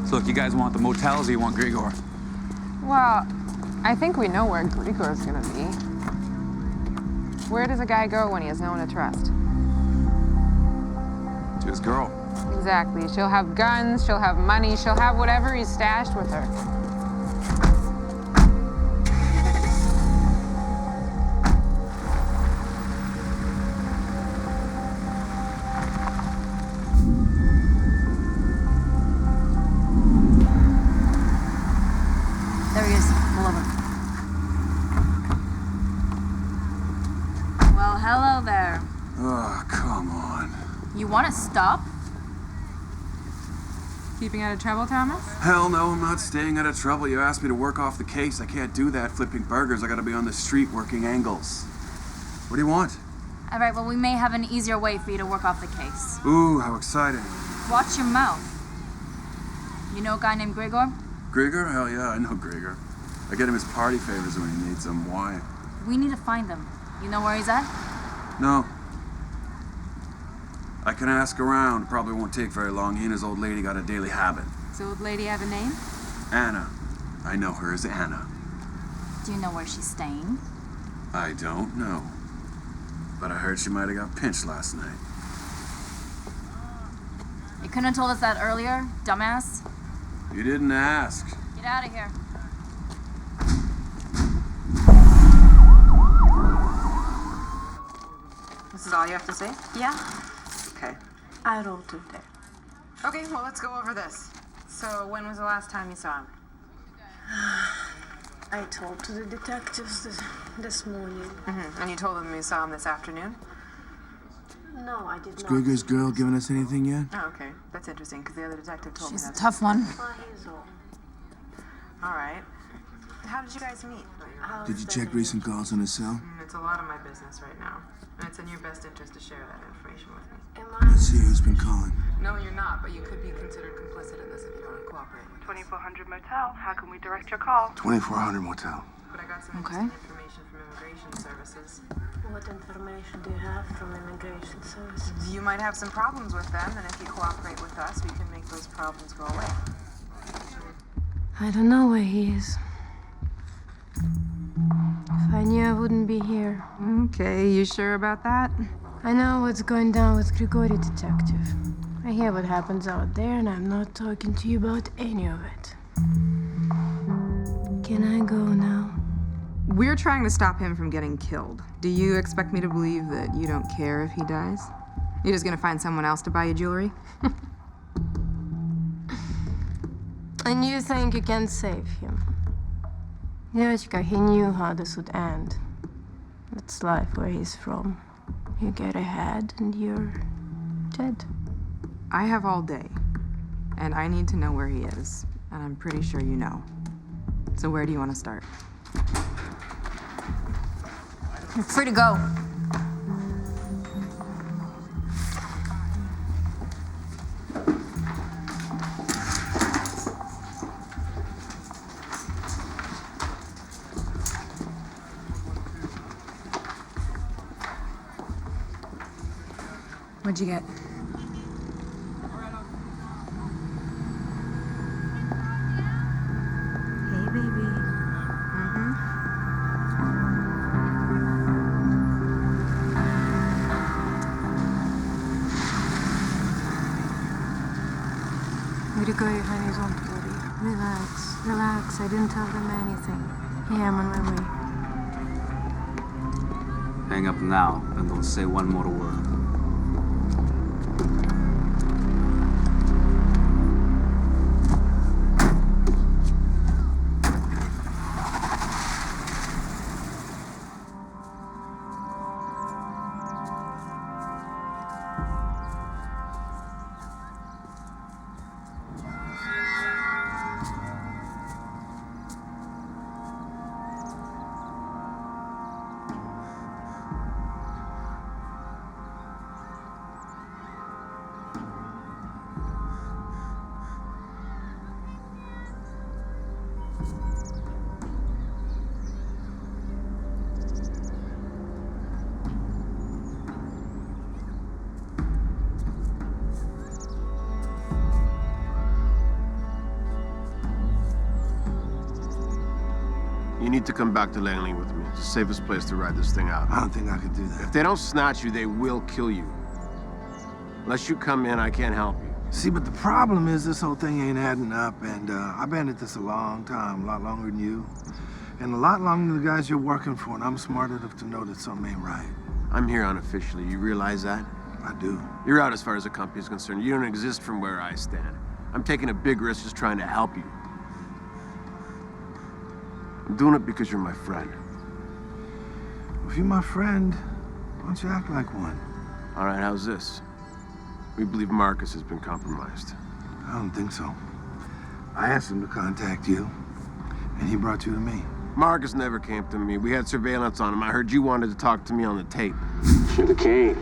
So look, you guys want the motels or you want Grigor? Well, I think we know where Grigor's gonna be. Where does a guy go when he has no one to trust? To his girl. Exactly. She'll have guns, she'll have money, she'll have whatever he's stashed with her. There he is. Pull over. Well, hello there. Oh, come on. You want to stop? Keeping out of trouble, Thomas? Hell no, I'm not staying out of trouble. You asked me to work off the case. I can't do that flipping burgers. I gotta be on the street working angles. What do you want? All right, well, we may have an easier way for you to work off the case. Ooh, how exciting. Watch your mouth. You know a guy named Grigor? Grigor? Hell yeah, I know Grigor. I get him his party favors when he needs them. Why? We need to find him. You know where he's at? No. I can ask around. Probably won't take very long. He and his old lady got a daily habit. Does the old lady have a name? Anna. I know her as Anna. Do you know where she's staying? I don't know. But I heard she might have got pinched last night. You couldn't have told us that earlier, dumbass. You didn't ask. Get out of here. This is all you have to say? Yeah, Okay. I wrote it there. Okay, well, let's go over this. So, when was the last time you saw him? I told to the detectives this morning. And you told them you saw him this afternoon? No, I did Is not. Grigor's girl giving us anything yet? Oh, okay. That's interesting, because the other detective told me She's a that's... tough one. All right. How did you guys meet? Did you check recent calls on his cell? It's a lot of my business right now. And it's in your best interest to share that information with me. Let's see who's been calling. No, you're not, but you could be considered complicit in this if you want to cooperate. 2400 Motel, how can we direct your call? 2400 Motel. But I got some interesting information from Immigration Services. What information do you have from Immigration Services? You might have some problems with them, and if you cooperate with us, we can make those problems go away. I don't know where he is. If I knew, I wouldn't be here. Okay, you sure about that? I know what's going down with Grigori, detective. I hear what happens out there, and I'm not talking to you about any of it. Can I go now? We're trying to stop him from getting killed. Do you expect me to believe that you don't care if he dies? You're just gonna find someone else to buy you jewelry? And you think you can save him? Девочка, he knew how this would end. That's life where he's from. You get ahead and you're dead. I have all day, and I need to know where he is, and I'm pretty sure you know. So where do you want to start? You're free to go. What'd you get? Hey, baby. Grigor, honey, don't worry. Relax, relax. I didn't tell them anything. Here, I'm on my way. Hang up now, and don't say one more word. You need to come back to Langley with me. It's the safest place to ride this thing out. I don't think I could do that. If they don't snatch you, they will kill you. Unless you come in, I can't help you. See, but the problem is this whole thing ain't adding up, and I've been at this a long time, a lot longer than you, and a lot longer than the guys you're working for, and I'm smart enough to know that something ain't right. I'm here unofficially. You realize that? I do. You're out as far as the company is concerned. You don't exist from where I stand. I'm taking a big risk just trying to help you. I'm doing it because you're my friend. If you're my friend, why don't you act like one? All right, how's this? We believe Marcus has been compromised. I don't think so. I asked him to contact you, and he brought you to me. Marcus never came to me. We had surveillance on him. I heard you wanted to talk to me on the tape. Sugar Kane.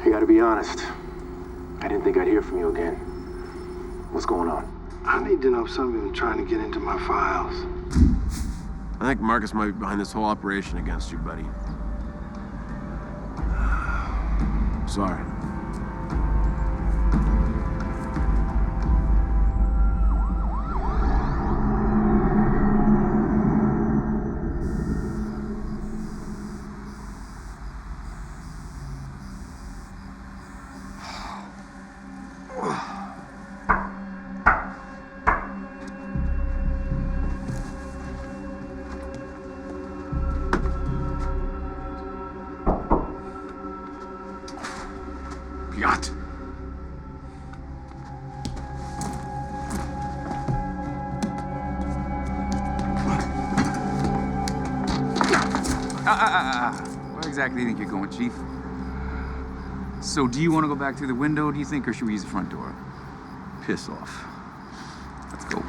I gotta be honest. I didn't think I'd hear from you again. What's going on? I need to know if somebody's trying to get into my files. I think Marcus might be behind this whole operation against you, buddy. Sorry. Yacht. Where exactly do you think you're going, Chief? So do you want to go back through the window, do you think, or should we use the front door? Piss off. Let's go.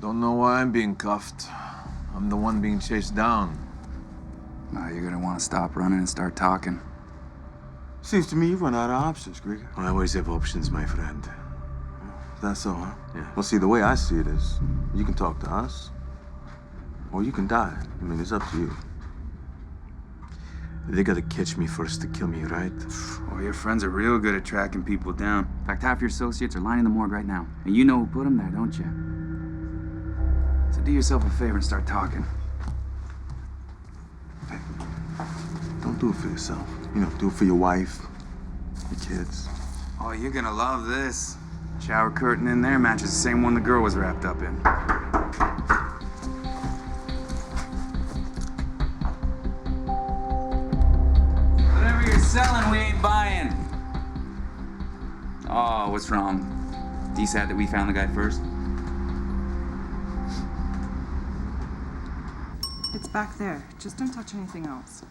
Don't know why I'm being cuffed. I'm the one being chased down. Now you're gonna want to stop running and start talking. Seems to me you've run out of options, Grigor. I always have options, my friend. That's so, huh? Yeah. Well, see, the way I see it is, you can talk to us, or you can die. I mean, it's up to you. They gotta catch me first to kill me, right? Oh, your friends are real good at tracking people down. In fact, half your associates are lying in the morgue right now. And you know who put them there, don't you? So do yourself a favor and start talking. Hey, don't do it for yourself. You know, do it for your wife, your kids. Oh, you're gonna love this. Shower curtain in there matches the same one the girl was wrapped up in. Whatever you're selling, we ain't buying. Oh, what's wrong? D sad that we found the guy first? It's back there. Just don't touch anything else.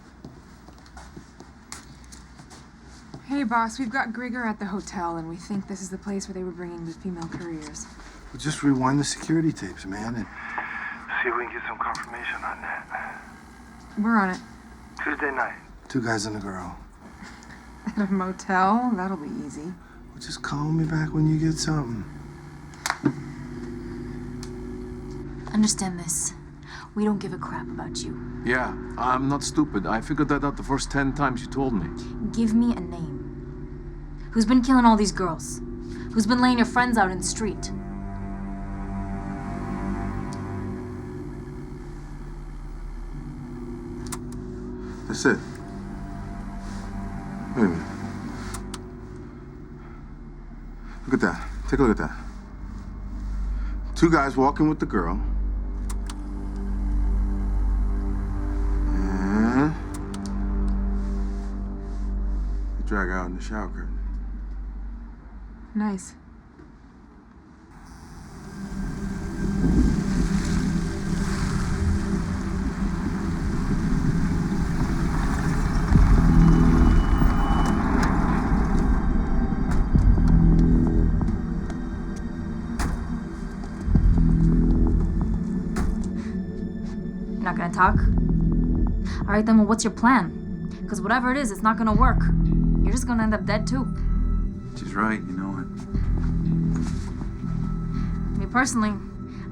Hey, boss, we've got Grigor at the hotel, and we think this is the place where they were bringing the female couriers. We'll just rewind the security tapes, man, and See if we can get some confirmation on that. We're on it. Tuesday night. 2 guys and a girl. At a motel? That'll be easy. Well, just call me back when you get something. Understand this. We don't give a crap about you. Yeah, I'm not stupid. I figured that out the first 10 times you told me. Give me a name. Who's been killing all these girls? Who's been laying your friends out in the street? That's it. Wait a minute. Look at that. Take a look at that. Two guys walking with the girl. And they drag her out in the shower curtain. Nice. Not gonna talk? All right, then, well, what's your plan? Because whatever it is, it's not gonna work. You're just gonna end up dead, too. She's right, you know it. Me personally,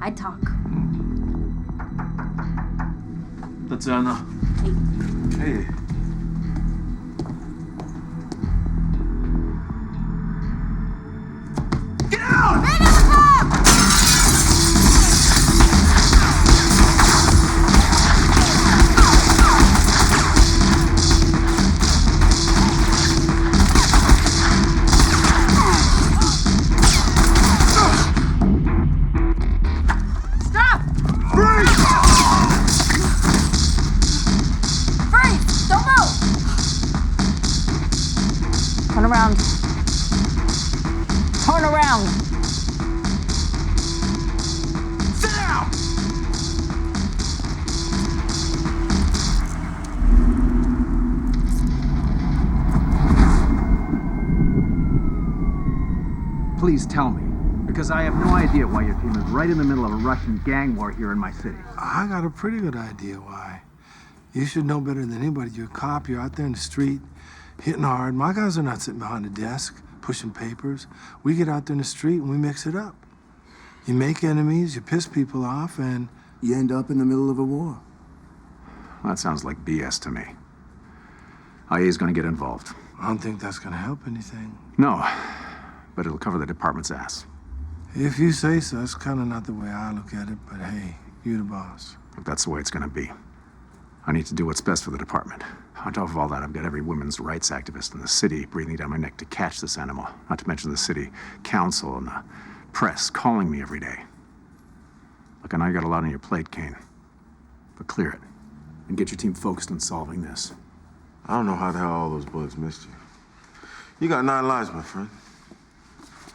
I'd talk. Tatiana. Hey. Get out! Turn around. Turn around. Sit down! Please tell me, because I have no idea why your team is right in the middle of a Russian gang war here in my city. I got a pretty good idea why. You should know better than anybody. You're a cop, you're out there in the street, hitting hard. My guys are not sitting behind a desk, pushing papers. We get out there in the street and we mix it up. You make enemies, you piss people off, and you end up in the middle of a war. That sounds like BS to me. IA is going to get involved. I don't think that's going to help anything. No, but it'll cover the department's ass. If you say so, it's kind of not the way I look at it, but hey, you're the boss. If that's the way it's going to be. I need to do what's best for the department. On top of all that, I've got every women's rights activist in the city breathing down my neck to catch this animal, not to mention the city council and the press calling me every day. Look, I know you got a lot on your plate, Kane, but clear it and get your team focused on solving this. I don't know how the hell all those bullets missed you. You got 9 lives, my friend.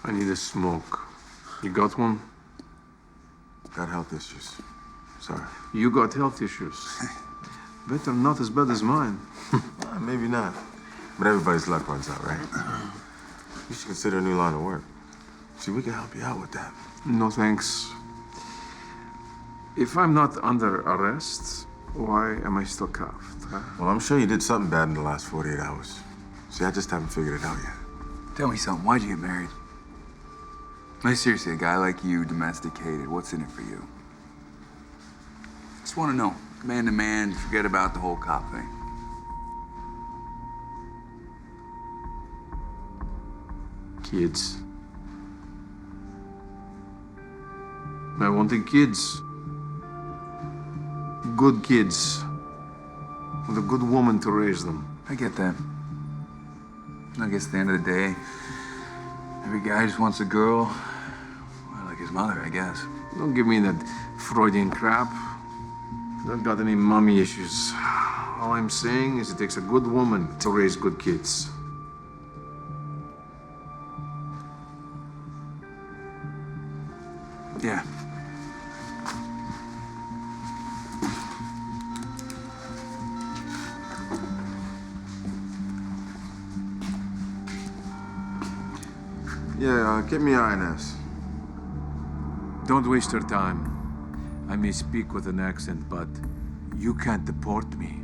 I need a smoke. You got one? Got health issues. Sorry. You got health issues. Better not as bad as mine. Maybe not. But everybody's luck runs out, right? You should consider a new line of work. See, we can help you out with that. No thanks. If I'm not under arrest, why am I still cuffed? Huh? Well, I'm sure you did something bad in the last 48 hours. See, I just haven't figured it out yet. Tell me something. Why'd you get married? No, seriously, a guy like you, domesticated, what's in it for you? Just want to know. Man to man, forget about the whole cop thing. Kids. I wanted kids. Good kids. With a good woman to raise them. I get that. I guess at the end of the day, every guy just wants a girl, well, like his mother, I guess. Don't give me that Freudian crap. Don't got any mommy issues. All I'm saying is it takes a good woman to raise good kids. Yeah. Yeah, get me INS. Don't waste your time. I may speak with an accent, but you can't deport me.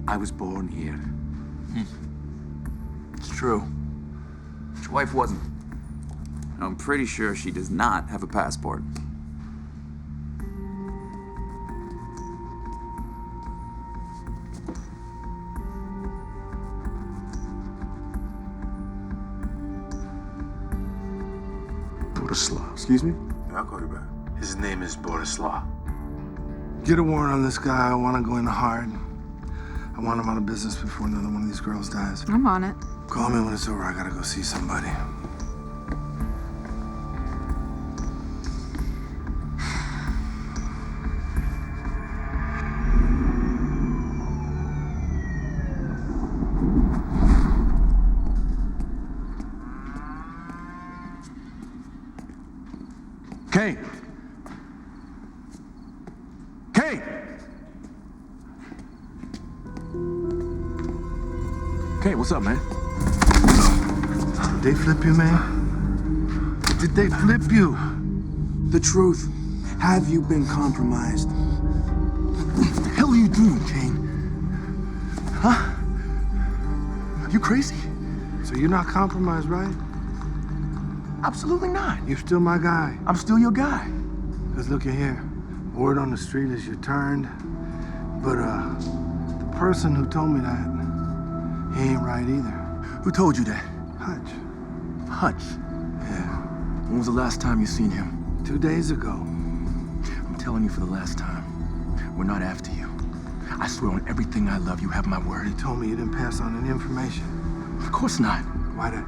I was born here. It's true. Your wife wasn't. I'm pretty sure she does not have a passport. Borislav. Excuse me? Yeah, I'll call you back. His name is Borislav. Get a warrant on this guy. I want to go in hard. I want him out of business before another one of these girls dies. I'm on it. Call me when it's over. I gotta go see somebody. Kane! Kane! Kane, what's up, man? Did they flip you, man? Did they flip you? The truth. Have you been compromised? What the hell are you doing, Kane? Huh? You crazy? So you're not compromised, right? Absolutely not. You're still my guy. I'm still your guy. Because look at here. Word on the street is you're turned. But the person who told me that, he ain't right either. Who told you that? Hutch. Hutch? Yeah. When was the last time you seen him? 2 days ago. I'm telling you for the last time. We're not after you. I swear on everything I love, you have my word. You told me you didn't pass on any information. Of course not. Why that?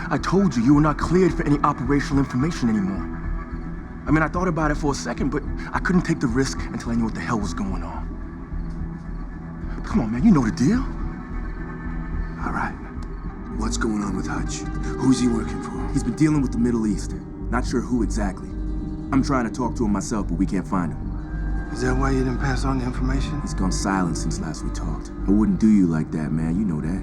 I told you were not cleared for any operational information anymore. I mean, I thought about it for a second, but I couldn't take the risk until I knew what the hell was going on. Come on, man, you know the deal. All right. What's going on with Hutch? Who's he working for? He's been dealing with the Middle East. Not sure who exactly. I'm trying to talk to him myself, but we can't find him. Is that why you didn't pass on the information? He's gone silent since last we talked. I wouldn't do you like that, man. You know that.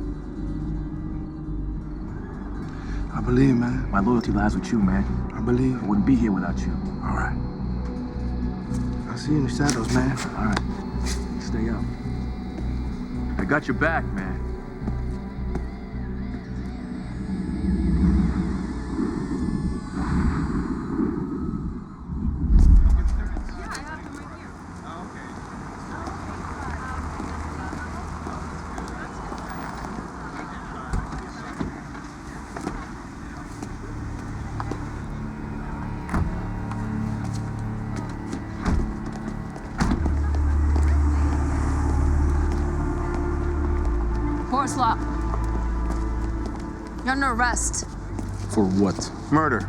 I believe, man. My loyalty lies with you, man. I believe. I wouldn't be here without you. All right. I'll see you in the shadows, man. All right. Stay up. I got your back, man. Borislav, you're under arrest. For what? Murder.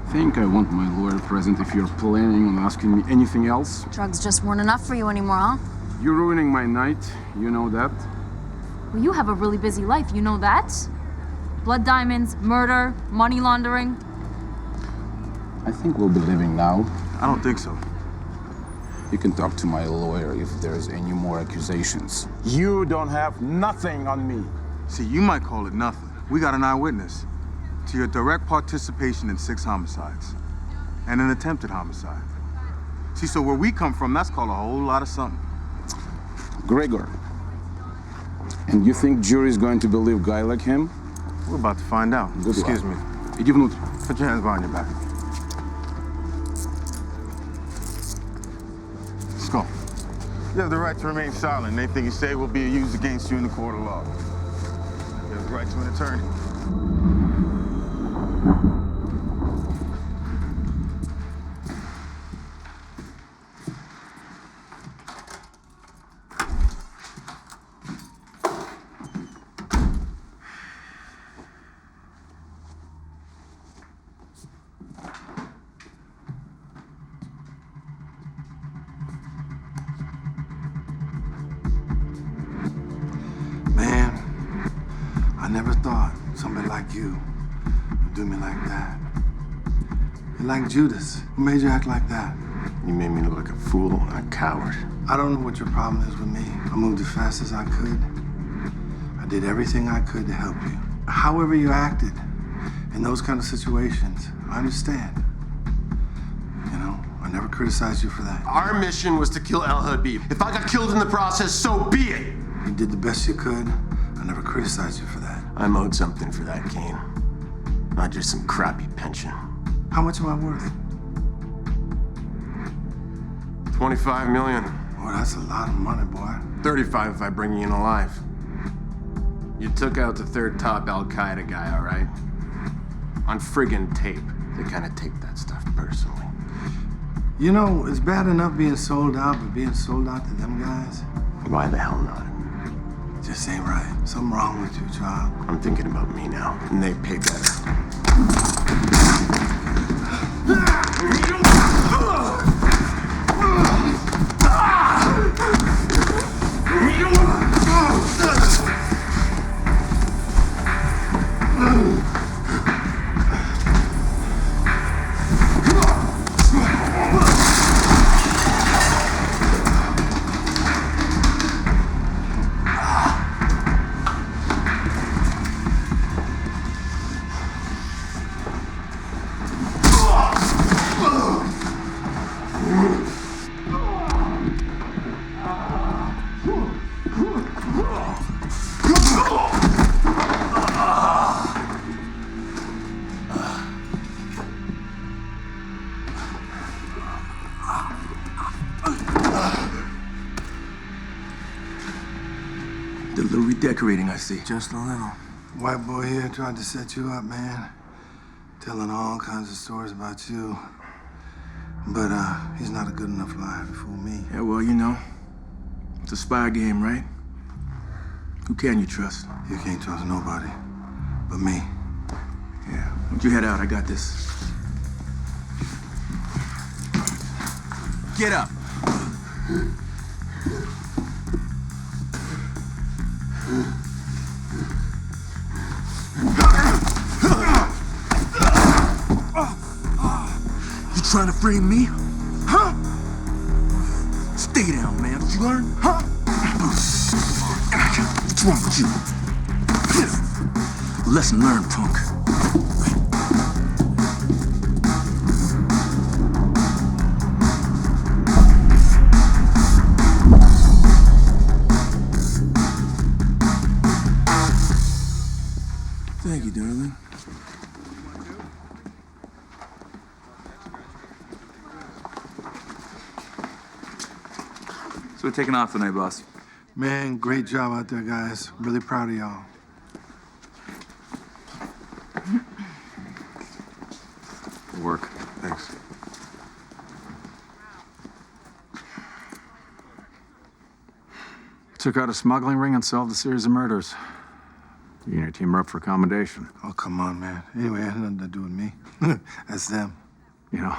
Think I want my lawyer present if you're planning on asking me anything else? Drugs just weren't enough for you anymore, huh? You're ruining my night, you know that? Well, you have a really busy life, you know that? Blood diamonds, murder, money laundering. I think we'll be leaving now. I don't think so. You can talk to my lawyer if there's any more accusations. You don't have nothing on me. See, you might call it nothing. We got an eyewitness to your direct participation in 6 homicides and an attempted homicide. See, so where we come from, that's called a whole lot of something. Grigor. And you think jury's going to believe a guy like him? We're about to find out. Good Excuse luck. me. Иди внутрь. Put your hands behind your back. Let's go. You have the right to remain silent. Anything you say will be used against you in the court of law. You have the right to an attorney. I never thought somebody like you would do me like that. You're like Judas. Who made you act like that? You made me look like a fool and a coward. I don't know what your problem is with me. I moved as fast as I could. I did everything I could to help you. However you acted in those kind of situations, I understand. You know, I never criticized you for that. Our mission was to kill El Habib. If I got killed in the process, so be it. You did the best you could. I never criticized you for that. I'm owed something for that, Kane. Not just some crappy pension. How much am I worth? 25 million. Boy, that's a lot of money, boy. 35 if I bring you in alive. You took out the third top Al-Qaeda guy, all right? On friggin' tape. They kind of take that stuff personally. You know, it's bad enough being sold out, but being sold out to them guys? Why the hell not? Just ain't right. Something wrong with you, child. I'm thinking about me now, and they pay better. Did a little redecorating, I see. Just a little. White boy here tried to set you up, man. Telling all kinds of stories about you. But, he's not a good enough liar to fool me. Yeah, well, you know, it's a spy game, right? Who can you trust? You can't trust nobody but me. Yeah. Why don't you head out? I got this. Get up. You trying to frame me? Huh? Stay down, man. Don't you learn? Huh? What's wrong with you? Lesson learned, punk. Thank you, darling. So we're taking off tonight, boss. Man, great job out there, guys. Really proud of y'all. Good work. Thanks. Took out a smuggling ring and solved a series of murders. You and your team are up for commendation. Oh, come on, man. Anyway, it had nothing to do with me. That's them. You know,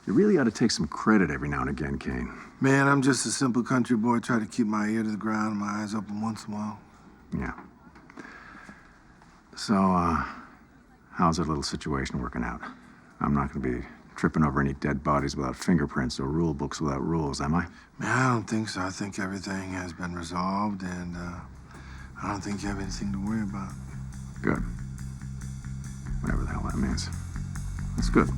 you really ought to take some credit every now and again, Kane. Man, I'm just a simple country boy trying to keep my ear to the ground and my eyes open once in a while. Yeah. So, how's that little situation working out? I'm not going to be tripping over any dead bodies without fingerprints or rule books without rules, am I? Man, I don't think so. I think everything has been resolved, and I don't think you have anything to worry about. Good. Whatever the hell that means. That's good.